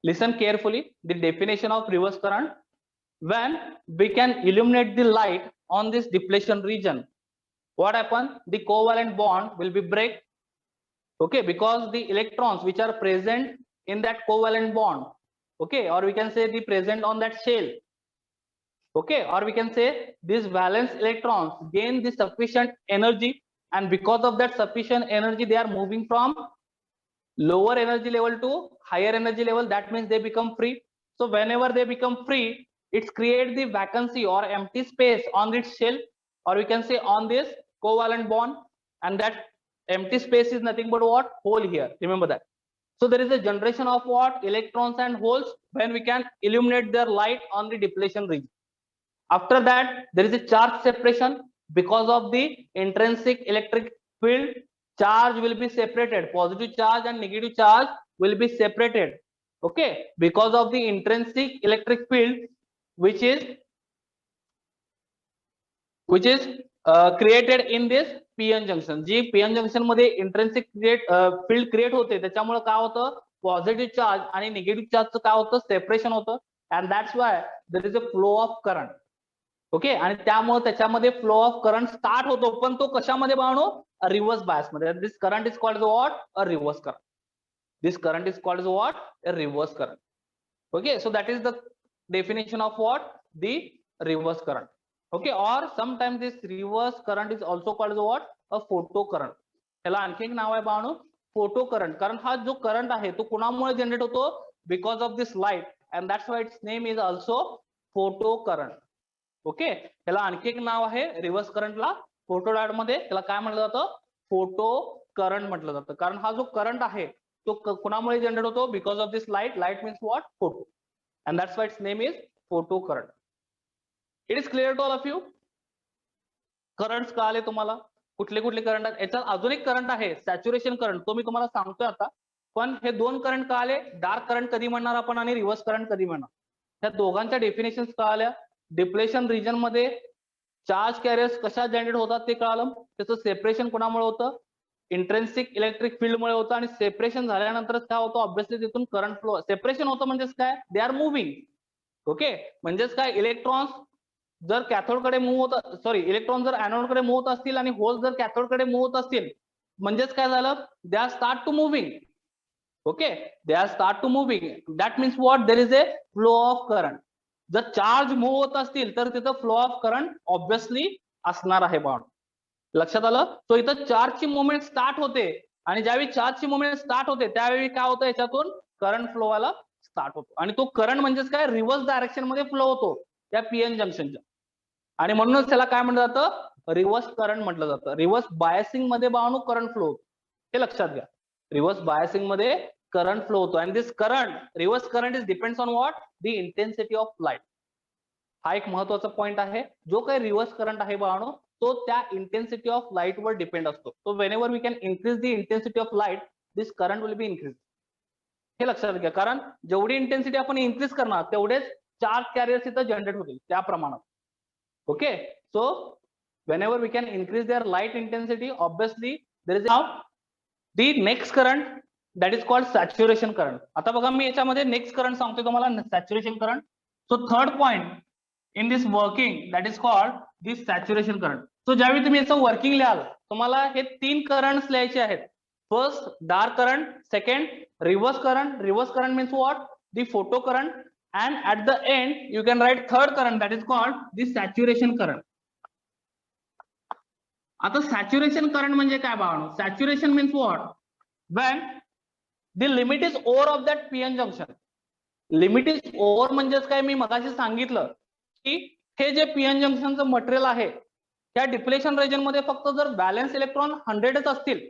Listen carefully, the definition of reverse current: when we can illuminate the light on this depletion region, what happen? The covalent bond will be break. Okay, because the electrons which are present in that covalent bond, okay, or we can say the present on that shell, okay, or we can say these valence electrons gain the sufficient energy, and because of that sufficient energy they are moving from lower energy level to higher energy level. That means they become free. So whenever they become free, it's create the vacancy or empty space on its shell, or we can say on this covalent bond, and that empty space is nothing but what? Hole here. Remember that. So there is a generation of what? Electrons and holes when we can illuminate their light on the depletion region. After that, there is a charge separation because of the intrinsic electric field. Charge will be separated. Positive charge and negative charge will be separated. Okay, because of the intrinsic electric field, which is created in this PN junction. जी PN junction मध्ये intrinsic field create होते, त्याच्यामुळे काय होतं? Positive charge आणि negative चार्जचं काय होतं? Separation होतं. And that's why there is a flow of current. Okay, आणि त्यामुळे त्याच्यामध्ये फ्लो ऑफ करंट स्टार्ट होतो, पण तो कशामध्ये बाळनो? रिव्हर्स बायस मध्ये. This current is called what? A reverse current. This current is called what? A reverse current. Okay, so that is the definition of what? The reverse current. Okay, or sometimes this reverse current is also called as what? A photo current. त्याला आणखी एक नाव आहे बाळांनो, photo current. कारण हा जो current आहे तो कुणामुळे जनरेट होतो? Because of this light, and that's why it's name is also photo current. Okay, त्याला आणखी एक नाव आहे रिव्हर्स करंटला फोटो डायोड मध्ये, त्याला काय म्हटलं जातं? फोटो करंट म्हटलं जातं. कारण हा जो करंट आहे तो कुणामुळे जनरेट होतो? Because of this light. Light means what? Photo, and that's why it's name is photo current. It is clear to all of you? Current कळाले तुम्हाला? कुठले कुठले करंट आहेत? याच्यात अजून एक करंट आहे सॅच्युरेशन करंट, तो मी तुम्हाला सांगतोय आता. पण हे दोन करंट कळाले, डार्क करंट कधी म्हणणार आपण आणि रिव्हर्स करंट कधी म्हणणार, ह्या दोघांच्या डेफिनेशन कळाल्या. डिप्लेशन रिजन मध्ये चार्ज कॅरियर्स कशा जनरेट होतात ते कळालं. त्याचं सेपरेशन कोणामुळे होतं? इंट्रेन्सिक इलेक्ट्रिक फील्ड मुळे होतं. आणि सेपरेशन झाल्यानंतरच काय होतं? ऑब्व्हियसली तिथून करंट फ्लो. सेपरेशन होतं म्हणजेच काय? They are moving. ओके, म्हणजेच काय? इलेक्ट्रॉन्स जर कॅथोड कडे मूव्ह होत, सॉरी, इलेक्ट्रॉन जर एनोड कडे मूव्ह होत असतील आणि होल जर कॅथोड कडे मूव्ह होत असतील, म्हणजेच काय झालं? They are start to moving. Okay, they are start to moving. That means what? There is a flow of current. जर चार्ज मूव्ह होत असतील तर तिथं फ्लो ऑफ करंट ऑब्व्हियसली असणार आहे बाण. लक्षात आलं? सो इथं चार्जची मुवमेंट स्टार्ट होते, आणि ज्यावेळी चार्जची मुवमेंट स्टार्ट होते त्यावेळी काय होतं? याच्यातून करंट फ्लो व्हायला स्टार्ट होतो. आणि तो करंट म्हणजेच काय? रिव्हर्स डायरेक्शन मध्ये फ्लो होतो त्या पीएन जंक्शनच्या. आणि म्हणूनच त्याला काय म्हटलं जातं? रिव्हर्स करंट म्हटलं जातं. रिव्हर्स बायसिंग मध्ये बाळांनो करंट फ्लो होतो, हे लक्षात घ्या. रिव्हर्स बायसिंग मध्ये करंट फ्लो होतो. And this current, reverse current, is depends on what? The intensity of light. हा एक महत्वाचा पॉईंट आहे. जो काही रिव्हर्स करंट आहे बाळांनो तो त्या इंटेन्सिटी ऑफ लाईट वर डिपेंड असतो. So whenever we can increase the intensity of light, this current will be increase. हे लक्षात घ्या. कारण जेवढी इंटेन्सिटी आपण इन्क्रीज करणार तेवढेच चार्ज कॅरियर्स इथं जनरेट होतील त्या प्रमाणात. Okay, so whenever we can increase their light intensity, obviously there is now the next current, that is called saturation current. आता बघा मी याच्यामध्ये नेक्स्ट करंट सांगतोय तुम्हाला, saturation current. So third point in this working, that is called the saturation current. So ज्यावेळी तुम्ही याचं working लिहाल तुम्हाला हे तीन करंट्स लिहायचे आहेत. First dark current, second reverse current. Reverse current means what? the photo current. And at the end you can write third current, that is called the saturation current. आता saturation current म्हणजे काय बाळांनो? Saturation means what? When the limit is over of that PN junction. Limit is over म्हणजेच काय? मी मगाशी सांगितलं की हे जे PN जंक्शनचं मटेरियल आहे त्या डिप्लेशन रिजन मध्ये फक्त जर बॅलन्स इलेक्ट्रॉन 100च असतील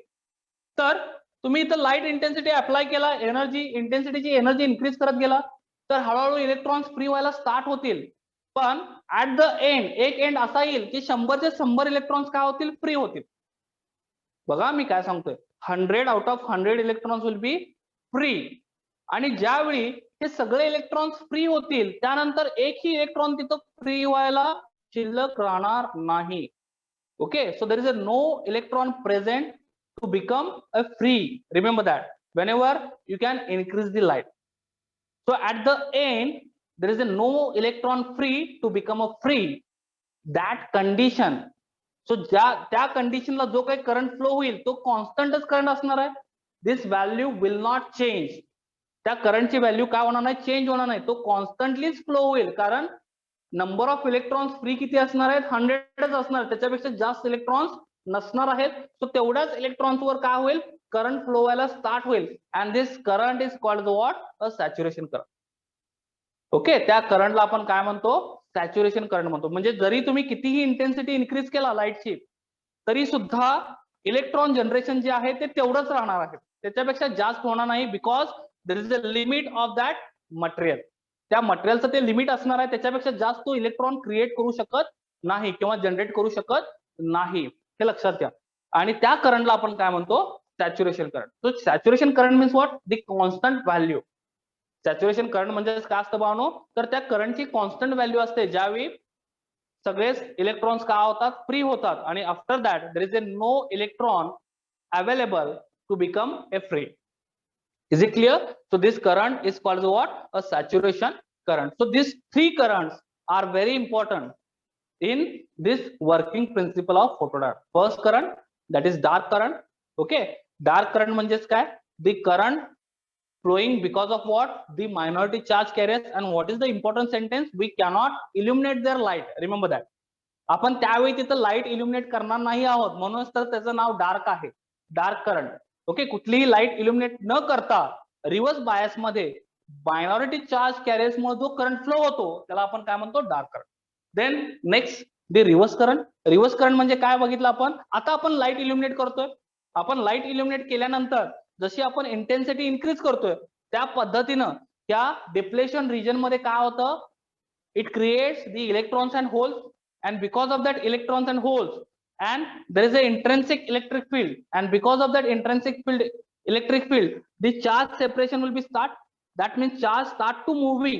तर तुम्ही इथं लाईट इंटेन्सिटी अप्लाय केला, एनर्जी इंटेन्सिटीची एनर्जी इन्क्रीज करत गेला तर हळूहळू इलेक्ट्रॉन्स फ्री व्हायला स्टार्ट होतील. पण ऍट द एंड एक एंड असा येईल की 100चे 100 इलेक्ट्रॉन्स काय होतील? फ्री होतील. बघा मी काय सांगतोय, 100 out of 100 electrons will be free. आणि ज्यावेळी हे सगळे इलेक्ट्रॉन्स फ्री होतील त्यानंतर एकही इलेक्ट्रॉन तिथं फ्री व्हायला शिल्लक राहणार नाही. Okay, so there is a no electron present to become a free. Remember that whenever you can increase the light. So at the end there is a no electron free to become a free. That condition, so त्या condition ला जो काही current flow होईल तो कॉन्स्टंटच current असणार आहे. दिस value will not change. त्या करंटची व्हॅल्यू काय होणार नाही? चेंज होणार नाही. तो कॉन्स्टंटलीच फ्लो होईल. कारण नंबर ऑफ इलेक्ट्रॉन्स फ्री किती असणार आहेत? 100च असणार. त्याच्यापेक्षा जास्त इलेक्ट्रॉन्स नसणार आहेत. सो तेवढ्याच इलेक्ट्रॉन्स वर काय होईल? करंट फ्लो व्हायला स्टार्ट होईल. And this current is called what? A saturation current. Okay, त्या करंटला आपण काय म्हणतो? सॅच्युरेशन करंट म्हणतो. म्हणजे जरी तुम्ही कितीही इंटेन्सिटी इन्क्रीज केला लाईटची तरी सुद्धा इलेक्ट्रॉन जनरेशन जे आहे ते तेवढंच राहणार आहे, त्याच्यापेक्षा जास्त होणार नाही. Because there is a limit of that material. त्या मटेरियलचं ते लिमिट असणार आहे, त्याच्यापेक्षा जास्त तो इलेक्ट्रॉन क्रिएट करू शकत नाही किंवा जनरेट करू शकत नाही. हे लक्षात घ्या. आणि त्या करंटला आपण काय म्हणतो? Saturation current. So saturation current means what? The constant value. Saturation current म्हणजे काय असतं बाळांनो? तर त्या करंटची कॉन्स्टंट व्हॅल्यू असते ज्यावेळी सगळेच इलेक्ट्रॉन्स काय होतात? फ्री होतात. आणि after that there is a no electron available to become a free. Is it clear? So this current is called what? A saturation current. So these three currents are very important in this working principle of photodiode. First current, that is dark current. Okay, dark current म्हणजेच काय? The current flowing because of what? The minority charge carriers. And what is the important sentence? We cannot illuminate their light. Remember that. आपण त्यावेळी तिथं light illuminate करणार नाही आहोत, म्हणूनच तर त्याचं नाव डार्क आहे, डार्क करंट. ओके, कुठलीही लाईट इल्युमिनेट न करता रिव्हर्स बायस मध्ये मायनॉरिटी चार्ज कॅरियर्स मुळे जो करंट फ्लो होतो त्याला आपण काय म्हणतो? Dark current. Then next the reverse current. Reverse current म्हणजे काय बघितलं आपण? आता आपण लाईट इल्युमिनेट करतोय, आपण लाईट इल्युमिनेट केल्यानंतर जशी आपण इंटेन्सिटी इन्क्रीज करतोय त्या पद्धतीनं त्या डिप्लेशन रिजन मध्ये काय होतं? It creates the electrons and holes, and because of that electrons and holes, and there is an intrinsic electric field, and because of that intrinsic field electric field the charge separation will be start. That means charge start to moving,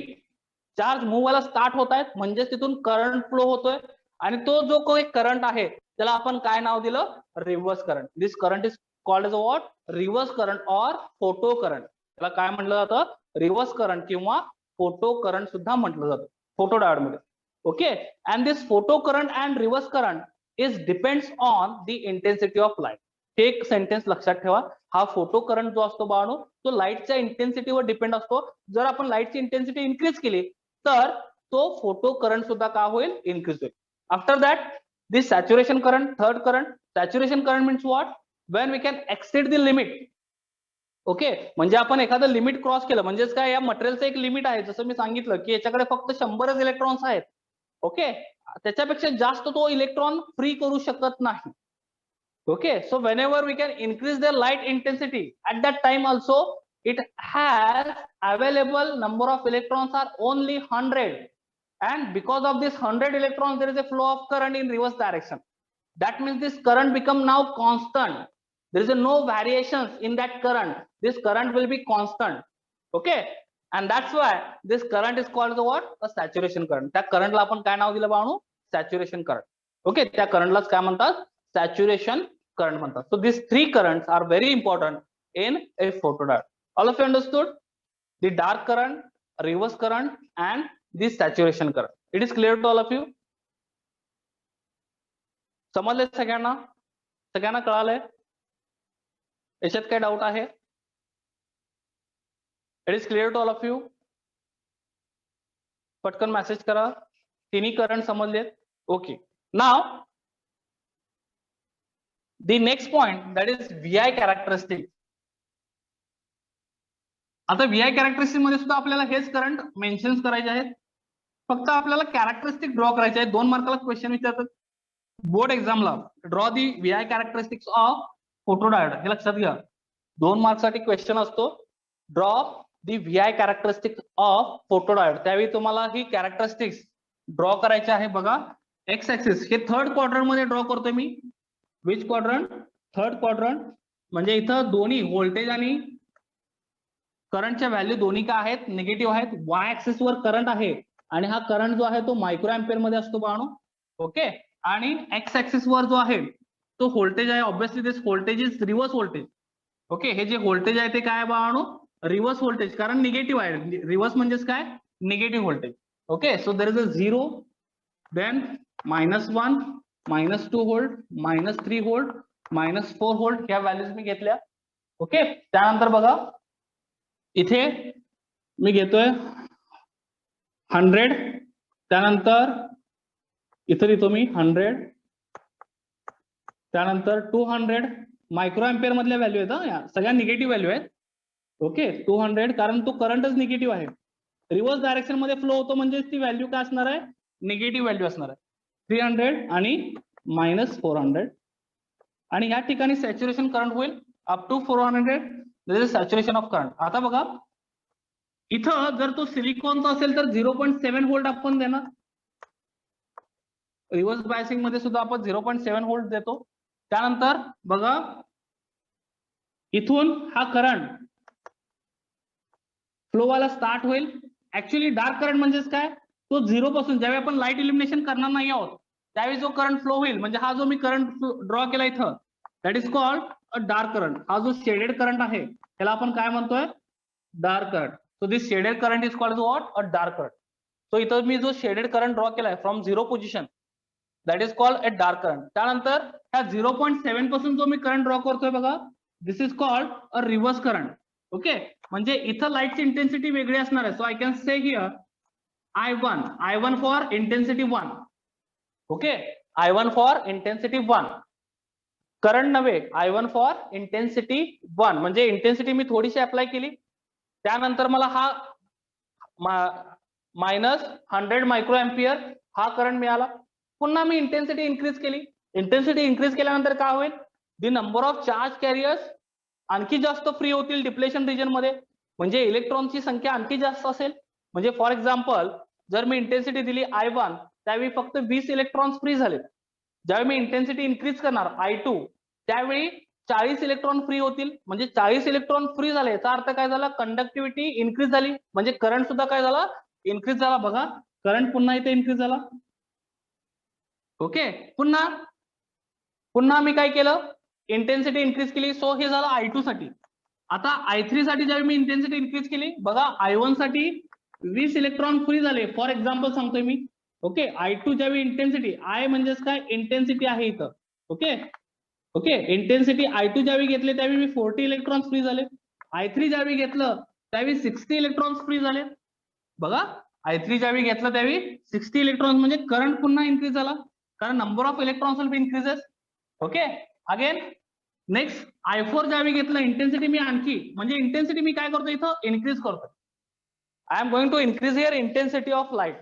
charge move व्हायला start होत आहेत, म्हणजे तिथून current flow होतोय. आणि तो जो काही करंट आहे त्याला आपण काय नाव दिलं? Reverse current. This current is called as what? Reverse current or photo current. त्याला काय म्हटलं जातं? रिव्हर्स करंट किंवा फोटो करंट सुद्धा म्हटलं जातं फोटो डायोड मध्ये. Okay, and this photo current and reverse current is depends on the intensity of light. एक सेंटेन्स लक्षात ठेवा, हा फोटो करंट जो असतो बाळांनो तो लाईटच्या इंटेन्सिटीवर डिपेंड असतो. जर आपण लाईटची इंटेन्सिटी इन्क्रीज केली तर तो फोटो करंट सुद्धा काय होईल? इन्क्रीज होईल. After that this saturation current, third current. Saturation current means what? When we can exceed the limit. Okay, म्हणजे आपण एखादं लिमिट क्रॉस केलं, म्हणजेच काय? या मटेरियलचं एक लिमिट आहे, जसं मी सांगितलं की याच्याकडे फक्त 100च इलेक्ट्रॉन्स आहेत. ओके, त्याच्यापेक्षा जास्त तो इलेक्ट्रॉन फ्री करू शकत नाही. Okay, so whenever we can increase the light intensity at that time also it has available number of electrons are only 100, and because of this 100 electrons there is a flow of current in reverse direction. That means this current become now constant. There is no variations in that current. This current will be constant. Okay, and that's why this current is called the what? A saturation current. त्या करंटला आपण काय नाव दिलं बाळांनो? Saturation current. Okay, त्या करंटलाच काय म्हणतात? सॅच्युरेशन करंट म्हणतात. So this three currents are very important in a photodiode. All of you understood? The dark current, reverse current and the saturation current. It is clear to all of you? समजले सगळ्यांना? सगळ्यांना कळालंय? याच्यात काय doubt आहे? It is clear to all of you? पटकन message करा. तिन्ही current समजलेत? Okay. Now the next point, that is VI characteristic. आता VI कॅरेक्टरिस्टिक मध्ये सुद्धा आपल्याला हेच करंट मेन्शन करायचे आहेत. फक्त आपल्याला कॅरेक्टरिस्टिक ड्रॉ करायचे आहेत. 2 मार्काला क्वेश्चन विचारतात बोर्ड एक्झामला. Draw the VI characteristics of photodiode. हे लक्षात घ्या, 2 मार्क्ससाठी क्वेश्चन असतो. Draw the VI characteristics of photodiode. त्यावेळी तुम्हाला ही कॅरेक्टरिस्टिक्स ड्रॉ करायची आहे. बघा, एक्स ऍक्सिस हे थर्ड क्वाड्रंट मध्ये ड्रॉ करतोय मी. Which quadrant? Third quadrant. म्हणजे इथं दोन्ही व्होल्टेज आणि करंटच्या व्हॅल्यू दोन्ही काय आहेत? निगेटिव्ह आहेत. वाय ऍक्सिस वर करंट आहे आणि हा करंट जो आहे तो मायक्रो अँपिअर मध्ये असतो बाळांनो. ओके, आणि एक्स ऍक्सिस वर जो आहे तो व्होल्टेज आहे. Obviously this voltage is reverse voltage. Okay, हे जे व्होल्टेज आहे ते काय आहे बाळांनो? रिव्हर्स व्होल्टेज, कारण निगेटिव्ह आहे. रिव्हर्स म्हणजेच काय? Negative voltage. Okay, so there is a 0, then -1, -2 volt, -3 volt, -4 volt ह्या व्हॅल्यूज मी घेतल्या. ओके, त्यानंतर बघा इथे मी घेतोय 100, त्यानंतर इथे लिहितो मी 100, त्यानंतर 200 मायक्रो अँपिअर मधल्या व्हॅल्यू आहेत. या सगळ्या निगेटिव्ह व्हॅल्यू आहेत. ओके, 200 कारण तो करंटच निगेटिव्ह आहे. रिव्हर्स डायरेक्शन मध्ये फ्लो होतो म्हणजे ती व्हॅल्यू काय असणार आहे? निगेटिव्ह व्हॅल्यू असणार आहे. 300 आणि -400. आणि या ठिकाणी सॅच्युरेशन करंट होईल up to 400. This is saturation of current. आता बघा इथं जर तो सिलिकॉनचा असेल तर 0.7 व्होल्ट आपण देणार. रिव्हर्स बायसिंग मध्ये सुद्धा आपण 0.7 व्होल्ट देतो. त्यानंतर बघा इथून हा करंट फ्लो व्हायला स्टार्ट होईल. ऍक्च्युअली डार्क करंट म्हणजेच काय? तो 0 पासून ज्यावेळी आपण लाईट इल्युमिनेशन करणार नाही आहोत त्यावेळी जो करंट फ्लो होईल, म्हणजे हा जो मी करंट ड्रॉ केला इथं, that is called a dark current. हा जो शेडेड करंट आहे त्याला आपण काय म्हणतोय? Dark current. So this shaded current is called what? A dark current. So इथं मी जो शेडेड करंट ड्रॉ केलाय from 0 position, that is called a dark current. त्यानंतर ह्या 0.7 पासून जो मी करंट ड्रॉ करतोय बघा, this is called a reverse current. Okay, म्हणजे इथं लाईटची इंटेन्सिटी वेगळी असणार आहे. So I can say here I1 for intensity 1. Okay, I1 for intensity 1. Current नव्हे, I1 फॉर इंटेन्सिटी 1. म्हणजे इंटेन्सिटी मी थोडीशी अप्लाय केली, त्यानंतर मला हा -100 मायक्रो एम्पियर हा करंट मिळाला. पुन्हा मी इंटेन्सिटी इन्क्रीज केली. इंटेन्सिटी इन्क्रीज केल्यानंतर काय होईल, दी नंबर ऑफ चार्ज कॅरियर्स आणखी जास्त फ्री होतील डिप्लेशन रिजन मध्ये, म्हणजे इलेक्ट्रॉनची संख्या आणखी जास्त असेल. म्हणजे फॉर एक्झाम्पल जर मी इंटेन्सिटी दिली I1, त्यावेळी फक्त 20 इलेक्ट्रॉन्स फ्री झाले. ज्यावेळी मी इंटेन्सिटी इन्क्रीज करणार I2, त्यावेळी 40 इलेक्ट्रॉन फ्री होतील. म्हणजे 40 इलेक्ट्रॉन फ्री झाले, याचा अर्थ काय झाला, कंडक्टिव्हिटी इन्क्रीज झाली, म्हणजे करंट सुद्धा काय झाला, इन्क्रीज झाला. बघा करंट पुन्हा इथे इन्क्रीज झाला. ओके, पुन्हा मी काय केलं, इंटेन्सिटी इन्क्रीज केली. सो हे झालं I2 साठी. आता I3 साठी ज्यावेळी मी इंटेन्सिटी इन्क्रीज केली, बघा I1 साठी 20 इलेक्ट्रॉन फ्री झाले. फॉर एक्झाम्पल सांगतोय मी. ओके, I2 ज्यावेळी इंटेन्सिटी, I म्हणजेच काय, इंटेन्सिटी आहे इथं. ओके, इंटेन्सिटी I2 ज्यावेळी घेतले त्यावेळी मी 40 इलेक्ट्रॉन फ्री झाले. I3 ज्यावेळी घेतलं त्यावेळी 60 इलेक्ट्रॉन फ्री झाले. बघा I3 ज्यावेळी घेतलं त्यावेळी 60 इलेक्ट्रॉन, म्हणजे करंट पुन्हा इन्क्रीज झाला, कारण number of electrons will be increases. Okay, again next I4 ज्यावेळी घेतलं इंटेन्सिटी मी आणखी, म्हणजे इंटेन्सिटी मी काय करतो इथं, इन्क्रीज करतो. I am going to increase here intensity of light.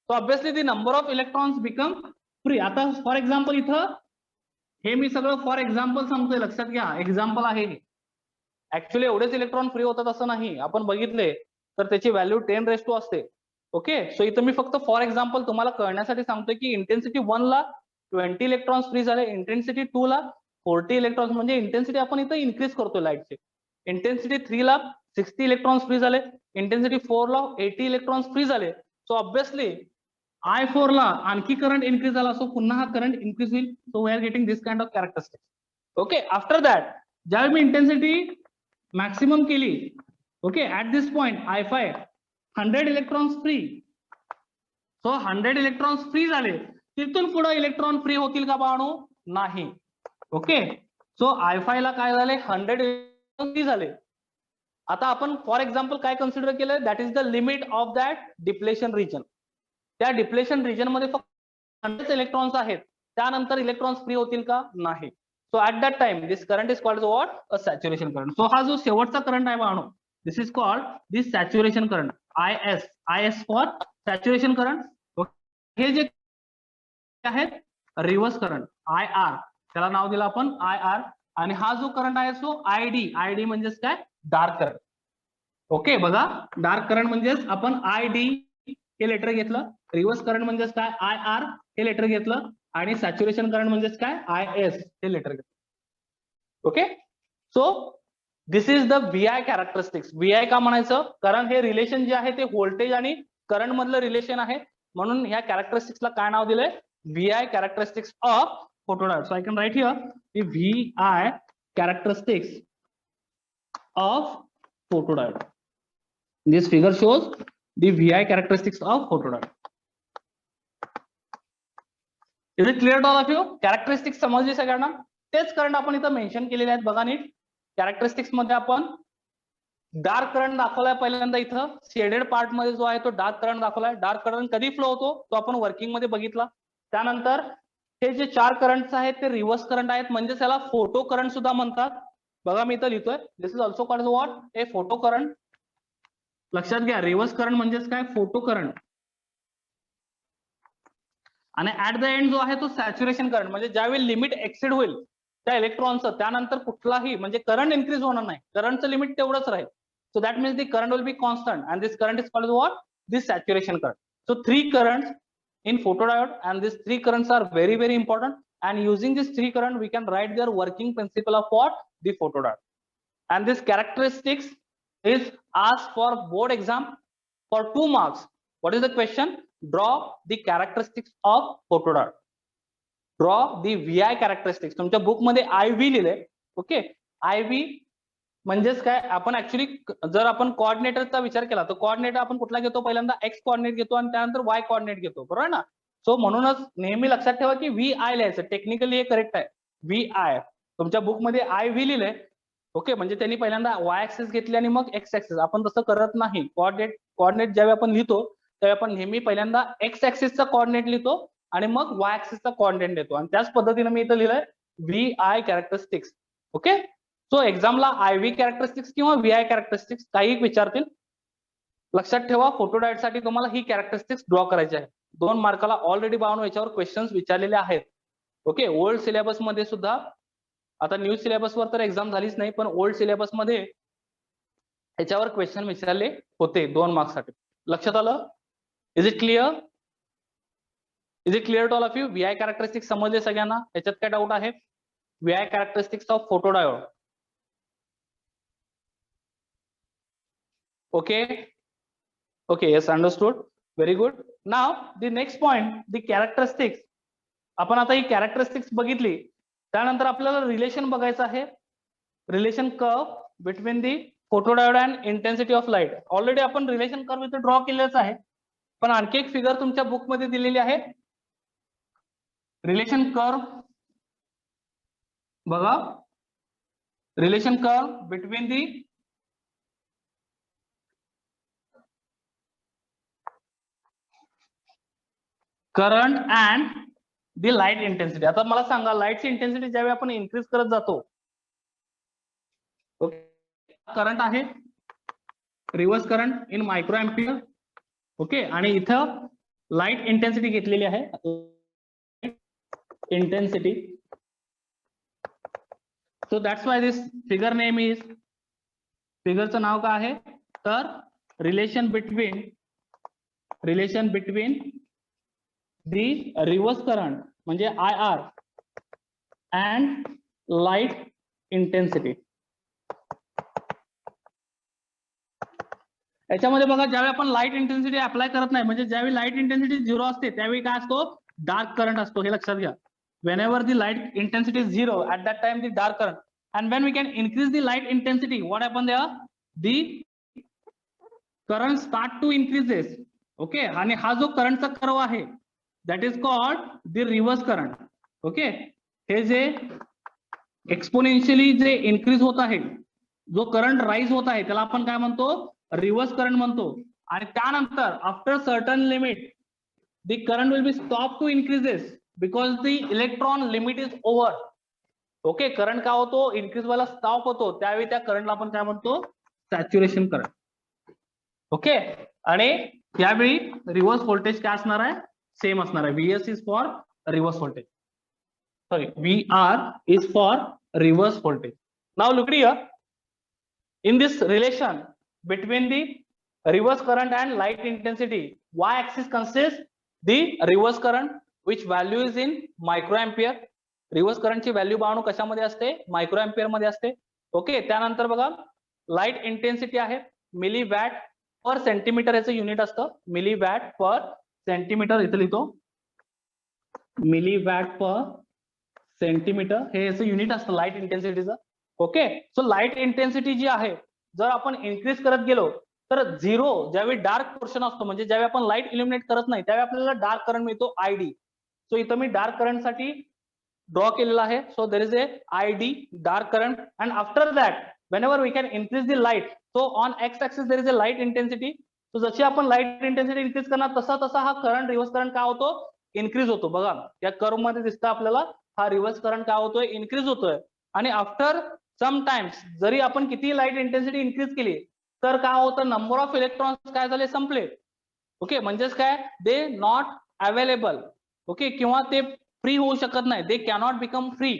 So obviously the number of electrons become free. आता फॉर एक्झाम्पल इथं हे मी सगळं फॉर एक्झाम्पल सांगतोय, लक्षात घ्या, एक्झाम्पल आहे हे. ऍक्च्युअली एवढेच इलेक्ट्रॉन फ्री होतात असं नाही, आपण बघितले तर त्याची व्हॅल्यू 10⁻² असते. ओके, सो इथं मी फक्त फॉर एक्झाम्पल तुम्हाला कळण्यासाठी सांगतोय की इंटेन्सिटी 1 ला 20 इलेक्ट्रॉन्स फ्री झाले, इंटेन्सिटी 2 ला 40 इलेक्ट्रॉन्स, म्हणजे इंटेन्सिटी आपण इथं इन्क्रीज करतोय लाईटची. इंटेन्सिटी 3 ला 60 इलेक्ट्रॉन्स फ्री झाले, इंटेन्सिटी 4 ला 80 इलेक्ट्रॉन्स फ्री झाले. सो ऑब्विसली I4 ला आणखी करंट इन्क्रीज झाला, सो पुन्हा हा करंट इन्क्रीज होईल. So we are getting this kind of characteristics. Okay, after that ज्यावेळी मी इंटेन्सिटी मॅक्सिमम केली, okay, at this point I5 100 electrons free. So 100 electrons free झाले, तिथून पुढे इलेक्ट्रॉन फ्री होतील का बाळांनो, नाही. ओके, सो I5 ला काय झाले, 100 इलेक्ट्रॉन फ्री झाले. आता आपण फॉर एक्झाम्पल काय कन्सिडर केलं, that is the limit of that depletion region. त्या डिप्लेशन रिजन मध्ये फक्त 100 इलेक्ट्रॉन्स आहेत, त्यानंतर इलेक्ट्रॉन्स फ्री होतील का, नाही. So at that time this current is called what, a saturation current. So हा जो शेवटचा करंट आहे बाळांनो, this is called this saturation current, IS for saturation current. हे जे आहेत रिव्हर्स करंट IR, त्याला नाव दिलं आपण IR. आणि हा जो करंट आहे तो ID म्हणजेच काय, डार्क करंट. ओके, बघा डार्क करंट म्हणजेच आपण ID हे लेटर घेतलं, रिव्हर्स करंट म्हणजेच काय IR हे लेटर घेतलं, आणि सॅच्युरेशन करंट म्हणजेच काय IS हे लेटर घेतलं. Okay, so this is the VI characteristics. VI का म्हणायचं, कारण हे रिलेशन जे आहे ते व्होल्टेज आणि करंट मधलं रिलेशन आहे, म्हणून ह्या कॅरेक्टरिस्टिक्सला काय नाव दिलंय, VI characteristics of photodiode. So I can write here the VI characteristics of photodiode. This figure shows the VI characteristics of photodiode. Is it clear to all of you? Characteristics समजली सगळ्यांना? तेच current आपण इथं mention केलेले आहेत, बघा नीट. Characteristics मध्ये आपण डार्क करंट दाखवलाय पहिल्यांदा, इथं शेडेड पार्ट मध्ये जो आहे तो डार्क करंट दाखवलाय. डार्क करंट कधी फ्लो होतो तो आपण वर्किंग मध्ये बघितला. त्यानंतर हे जे 4 करंट्स आहेत ते रिव्हर्स करंट आहेत, म्हणजे त्याला फोटो करंट सुद्धा म्हणतात. बघा मी इथं लिहितोय, this is also called what, a photo current. लक्षात घ्या, रिव्हर्स करंट म्हणजेच काय, फोटो करंट. आणि ऍट द एंड जो आहे तो सॅच्युरेशन करंट, म्हणजे ज्यावेळी लिमिट एक्सिड होईल त्या इलेक्ट्रॉनचं, त्यानंतर कुठलाही म्हणजे करंट इन्क्रीज होणार नाही, करंटचं लिमिट तेवढंच राहील. So that means the current will B constant, and this current is called what, this saturation current. So 3 currents in photodiode, and these 3 currents are very very important, and using these 3 current we can write their working principle of what, the photodiode. And this characteristics is asked for board exam for 2 marks. What is the question? Draw the characteristics of photodiode. Draw the VI characteristics. तुमच्या book मध्ये IV लिहिले. Okay, IV म्हणजेच काय, आपण actually जर आपण कोऑर्डिनेटरचा विचार केला तर कोऑर्डिनेटर आपण कुठला घेतो, पहिल्यांदा X कोऑर्डिनेट घेतो आणि त्यानंतर Y कोऑर्डिनेट घेतो, बरोबर ना. सो म्हणूनच नेहमी लक्षात ठेवा की VI लिहायचं, टेक्निकली हे करेक्ट आहे VI. तुमच्या बुक मध्ये IV लिहिले, ओके, म्हणजे त्यांनी पहिल्यांदा वाय ऍक्सिस घेतली आणि मग एक्स ऍक्सिस. आपण तसं करत नाही. कोऑर्डिनेट ज्यावेळी आपण लिहितो त्यावेळी आपण नेहमी पहिल्यांदा एक्स ऍक्सिसचा कोऑर्डिनेट लिहितो आणि मग वाय ऍक्सिसचा कोऑर्डिनेट देतो. आणि त्याच पद्धतीने मी इथं लिहिलंय V I characteristics. Okay, so एक्झामला आय व्ही कॅरेक्टरिस्टिक्स किंवा व्ही आय कॅरेक्टरिस्टिक्स काही विचारतील. लक्षात ठेवा, फोटोडायोड साठी तुम्हाला ही कॅरेक्टरिस्टिक्स ड्रॉ करायची आहे. 2 मार्काला ऑलरेडी बाळांनो याच्यावर क्वेश्चन्स विचारलेले आहेत. ओके, ओल्ड सिलेबस मध्ये सुद्धा, आता न्यू सिलेबसवर तर एक्झाम झालीच नाही, पण ओल्ड सिलेबस मध्ये याच्यावर क्वेश्चन विचारले होते 2 मार्क्ससाठी. लक्षात आलं? Is it clear? Is it clear to all of you? VI characteristics समजले सगळ्यांना? याच्यात काय डाऊट आहे? VI characteristics of photodiode. Okay okay, yes, understood, very good. Now the next point, the characteristics. आपण आता ही कॅरेक्टरिस्टिक्स बघितली, त्यानंतर आपल्याला रिलेशन बघायचं आहे. Relation curve between the photodiode and intensity of light. Already आपण रिलेशन कर्व इथे ड्रॉ केलेलंच आहे, पण आणखी एक फिगर तुमच्या बुक मध्ये दिलेली आहे. रिलेशन कर्व बघा, relation curve between the current and the light intensity. आता मला सांगा, लाईटची इंटेन्सिटी ज्यावेळी आपण इन्क्रीज करत जातो, ओके, करंट आहे reverse current in micro ampere. Okay, आणि इथं लाईट इंटेन्सिटी घेतलेली आहे, intensity. So that's why this figure name is, फिगरचं नाव काय आहे तर relation between the reverse current म्हणजे IR अँड लाईट इंटेन्सिटी. याच्यामध्ये बघा, ज्यावेळी आपण लाईट इंटेन्सिटी अप्लाय करत नाही, म्हणजे ज्यावेळी लाईट इंटेन्सिटी 0 असते त्यावेळी काय असतो, डार्क करंट असतो. हे लक्षात घ्या. whenever the light intensity is 0, at that time the dark current, and when we can increase the light intensity, what happen there, the current start to increases. Okay, आणि हा जो करंटचा कर्व आहे that is called the reverse current. Okay, हे जे exponentially जे increase होत आहे, जो करंट राईज होत आहे, त्याला आपण काय म्हणतो, रिव्हर्स करंट म्हणतो. आणि त्यानंतर after certain limit the current will be stopped to increases because the electron limit is over. Okay, current काय होतो, इन्क्रीज व्हायला स्टॉप होतो, त्यावेळी त्या करंटला आपण काय म्हणतो, सॅच्युरेशन करंट. ओके, आणि यावेळी रिव्हर्स व्होल्टेज काय असणार आहे, सेम असणार आहे. VS is for reverse voltage, sorry VR is for reverse voltage. Now look here, in this relation between the reverse current and light intensity, y axis consists the reverse current which value is in microampere. Reverse करंटची value बाळांनो कशामध्ये असते, मायक्रोएम्पियर मध्ये असते. Okay, त्यानंतर बघा light intensity आहे milli watt पर centimetre, याचं युनिट असतं मिली वॅट पर सेंटीमीटर. इथे लिहितो मिली वॅट पर सेंटीमीटर, हे याचं युनिट असतं लाईट इंटेन्सिटीचं. ओके, सो लाईट इंटेन्सिटी जी आहे, जर आपण इन्क्रीज करत गेलो तर 0 ज्यावेळी डार्क पोर्शन असतो, म्हणजे ज्यावेळी आपण लाईट इल्युमिनेट करत नाही त्यावेळी आपल्याला डार्क करंट मिळतो ID. सो इथं मी डार्क करंट साठी ड्रॉ केलेला आहे. So there is A ID dark current, and after that whenever we can increase the light, so on x axis there is a light intensity. so जशी आपण light intensity increase करणार तसा तसा हा current, reverse current काय होतो, increase होतो. बघा या कर्व मध्ये दिसतं आपल्याला, हा रिव्हर्स करंट काय होतोय, इन्क्रीज होतोय. आणि आफ्टर समटाइम्स जरी आपण किती लाईट इंटेन्सिटी इन्क्रीज केली तर काय होतं, नंबर ऑफ इलेक्ट्रॉन्स काय झाले, संपले. ओके, म्हणजेच काय, दे नॉट अवेलेबल. ओके, किंवा ते फ्री होऊ शकत नाही, दे कॅनॉट बिकम फ्री.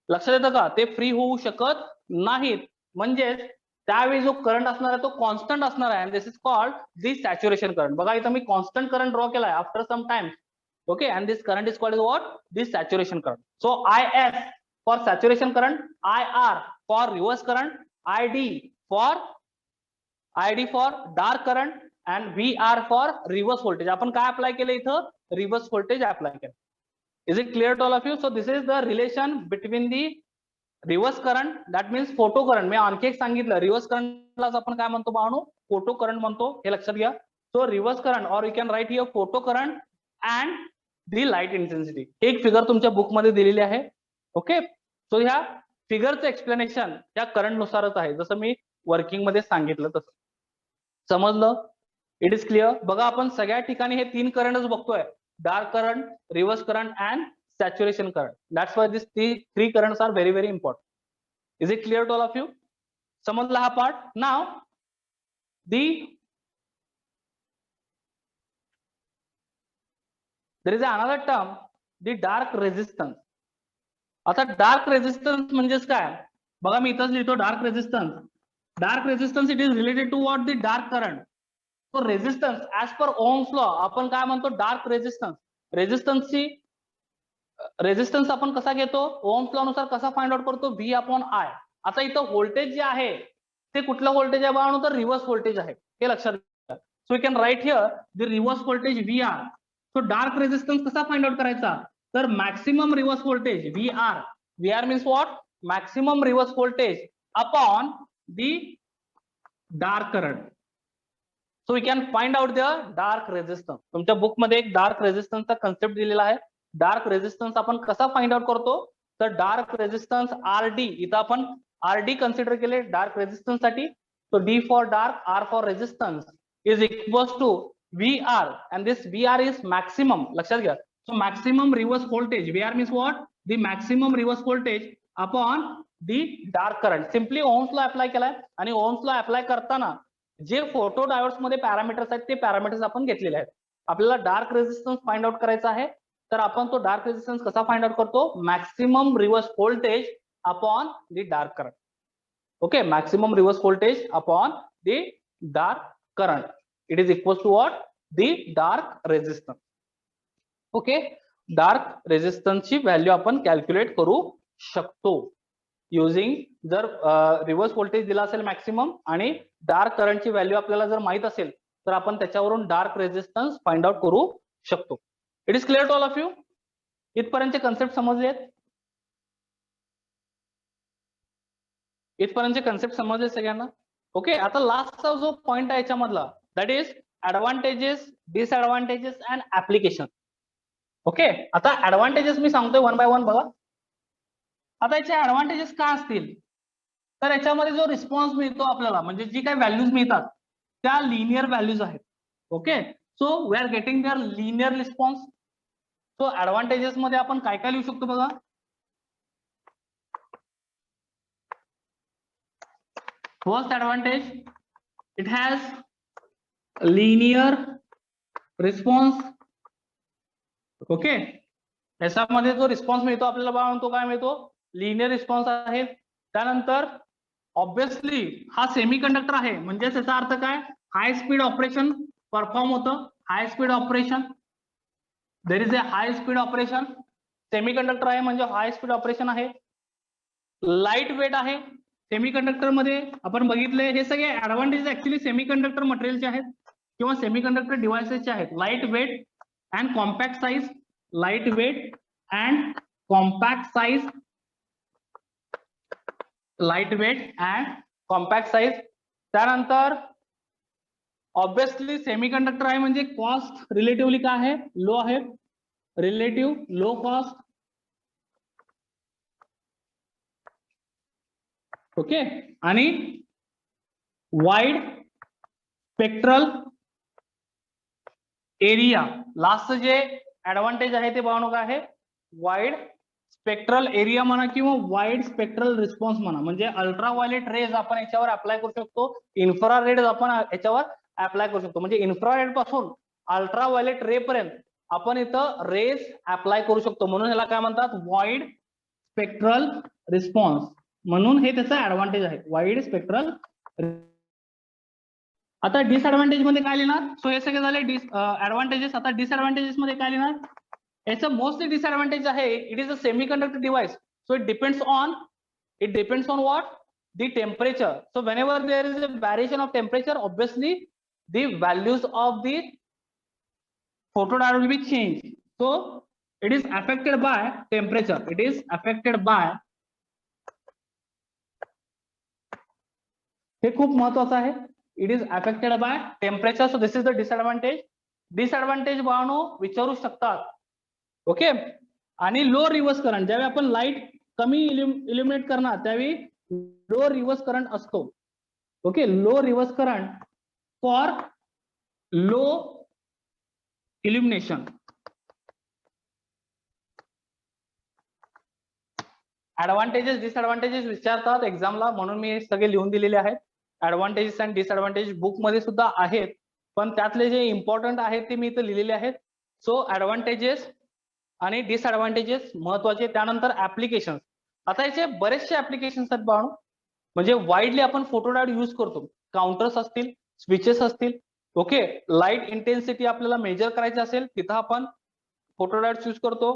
लक्षात येतं का, ते फ्री होऊ शकत नाहीत. म्हणजेच त्यावेळी जो करंट असणार आहे तो कॉन्स्टंट असणार आहे, this is called the saturation current. बघा इथं मी कॉन्स्टंट करंट ड्रॉ केलाय after some time. Okay, and this current is called what, the saturation current. So IS for saturation current, IR for reverse current, ID for dark current, and VR for reverse voltage. आपण काय apply केलं इथं, reverse voltage apply केलं. Is it clear to all of you? So this is the relation between the reverse current, that means photo current. मी आणखी एक सांगितलं, reverse करंटलाच आपण काय म्हणतो बाळांनो, फोटो करंट म्हणतो, हे लक्षात घ्या. सो रिव्हर्स करंट, और you can write here photo current and the light intensity. एक फिगर तुमच्या बुक मध्ये दिलेली आहे. ओके, सो ह्या फिगरचं एक्सप्लेनेशन त्या करंट नुसारच आहे, जसं मी वर्किंग मध्ये सांगितलं तसं. समजलं? It is clear. बघा आपण सगळ्या ठिकाणी हे 3 करंटच बघतोय, dark current, reverse current and saturation current. That's why this 3 currents are very very important. Is it clear to all of you? समजला हा पार्ट? नाव there is another term, the dark resistance. आता डार्क रेजिस्टन्स म्हणजेच काय? बघा मी इथंच लिहितो dark resistance. Dark resistance it is related to what? The dark current. तो resistance as per Ohm's law आपण काय म्हणतो? Dark resistance. रेजिस्टन्स आपण कसा घेतो? ओम्स लॉ नुसार कसा फाइंड आउट करतो? V upon I. आता इथं व्होल्टेज जे आहे ते कुठलं व्होल्टेज आहे बाळांनो? तर रिव्हर्स व्होल्टेज आहे, हे लक्षात घ्या. So we can write here the reverse voltage VR. So dark resistance कसा फाइंड आउट करायचा? तर maximum reverse voltage VR. VR means what? Maximum reverse voltage upon the dark current. So we can find out the dark resistance. तुमच्या book मध्ये एक dark रेजिस्टन्सचा concept दिलेला आहे. Dark resistance आपण कसा फाइंड आउट करतो? तर डार्क रेजिस्टन्स RD, इथं आपण RD कन्सिडर केले डार्क रेजिस्टन्स साठी. So D for dark, R for resistance is equals to VR, and this VR is maximum. लक्षात घ्या. So maximum reverse voltage. VR means what? The maximum reverse voltage upon the dark current. Simply Ohm's law apply केलाय आणि Ohm's law apply करताना जे photo diodes मध्ये parameters आहेत ते parameters आपण घेतलेले आहेत. आपल्याला डार्क रेजिस्टन्स फाइंड आउट करायचा आहे, तर आपण तो डार्क रेजिस्टन्स कसा फाइंड आउट करतो? Maximum reverse voltage upon the dark current. Okay, maximum reverse voltage upon the dark current. It is equals to what? The dark resistance. Okay, dark resistance ची value आपण calculate करू शकतो using, जर reverse voltage दिला असेल maximum आणि dark करंटची value आपल्याला जर माहित असेल तर आपण त्याच्यावरून डार्क रेजिस्टन्स फाइंड आउट करू शकतो. It is clear to all of you? इथपर्यंतचे कन्सेप्ट समजलेत? इथपर्यंतचे कन्सेप्ट समजले सगळ्यांना? ओके, आता लास्टचा जो पॉइंट आहे याच्यामधला, that is advantages, disadvantages and application. Okay, आता ऍडव्हान्टेजेस मी सांगतोय वन बाय वन. बघा आता याचे ऍडव्हान्टेजेस काय असतील, तर याच्यामध्ये जो रिस्पॉन्स मिळतो आपल्याला, म्हणजे जी काही व्हॅल्यूज मिळतात त्या लिनियर व्हॅल्यूज आहेत. Okay, so we are getting there linear response. सो ऍडव्हान्टेजेस मध्ये आपण काय काय लिहू शकतो बघा. First advantage, it has linear response. Okay, याच्यामध्ये जो रिस्पॉन्स मिळतो आपल्याला बघा, तो काय मिळतो? लिनियर रिस्पॉन्स आहे. त्यानंतर ऑब्विसली हा सेमीकंडक्टर आहे, म्हणजे याचा अर्थ काय? हाय स्पीड ऑपरेशन परफॉर्म होतं. High speed operation, there is A high speed operation. Semiconductor आहे म्हणजे हाय स्पीड ऑपरेशन आहे. लाईट वेट आहे. सेमीकंडक्टर मध्ये आपण बघितले हे सगळे ऍडव्हान्टेज ऍक्च्युली सेमीकंडक्टर मटेरियलचे आहेत किंवा सेमीकंडक्टर डिव्हाइसेसचे आहेत. Light weight and compact size. Light weight and compact size. Light weight and compact size. त्यानंतर ऑब्विसली सेमीकंडक्टर आहे म्हणजे कॉस्ट रिलेटिव्हली काय आहे? लो आहे. Relative low cost. ओके, आणि वाइड स्पेक्ट्रल एरिया. लास्ट जे ऍडव्हान्टेज आहे ते बघा काय आहे? वाइड स्पेक्ट्रल एरिया म्हणा किंवा वाइड स्पेक्ट्रल रिस्पॉन्स म्हणा. म्हणजे अल्ट्राव्हायोलेट रेज आपण याच्यावर अप्लाय करू शकतो, इन्फ्रारेड आपण याच्यावर अप्लाय करू शकतो. म्हणजे इन्फ्रारेड पासून अल्ट्राव्हायोलेट रे पर्यंत आपण इथं रेज अप्लाय करू शकतो. म्हणून याला काय म्हणतात? Wide spectral response. म्हणून हे त्याचा ऍडव्हान्टेज आहे, वाइड स्पेक्ट्रल. आता डिसएडव्हान्टेज मध्ये काय लिहिणार? सो हे सगळे झाले ऍडव्हान्टेजेस. आता डिसएडव्हान्टेजेस मध्ये काय लिहिणार? याचं मोस्टली डिसएडव्हान्टेज आहे, it is a semiconductor device. So it depends on what? The temperature. So whenever there is a variation of temperature, obviously the values of the photodiode will be changed. So it is affected by temperature. It is affected by, हे खूप महत्वाचं आहे, it is affected by temperature. So this is the disadvantage. Disadvantage बाळांनो विचारू शकतात. Okay, आणि low reverse current. ज्यावेळी आपण लाईट कमी इल्युमिनेट करणार त्यावेळी लो रिव्हर्स करंट असतो. Okay, low reverse current for low illumination. Advantages disadvantages विचारतात एक्झामला, म्हणून मी सगळे लिहून दिलेले आहेत. ऍडव्हान्टेजेस आणि डिसएडव्हान्टेजेस बुक मध्ये सुद्धा आहेत, पण त्यातले जे इम्पॉर्टंट आहेत ते मी इथे लिहिलेले आहेत. सो ऍडव्हान्टेजेस आणि डिसएडव्हान्टेजेस महत्वाचे. त्यानंतर ऍप्लिकेशन. आता याचे बरेचसे ऍप्लिकेशन्स आहेत बाळू, म्हणजे वाईडली आपण फोटो डायोड यूज करतो. काउंटर्स असतील, स्विचेस असतील. ओके, लाईट इंटेन्सिटी आपल्याला मेजर करायची असेल तिथं आपण फोटो डायोड यूज करतो.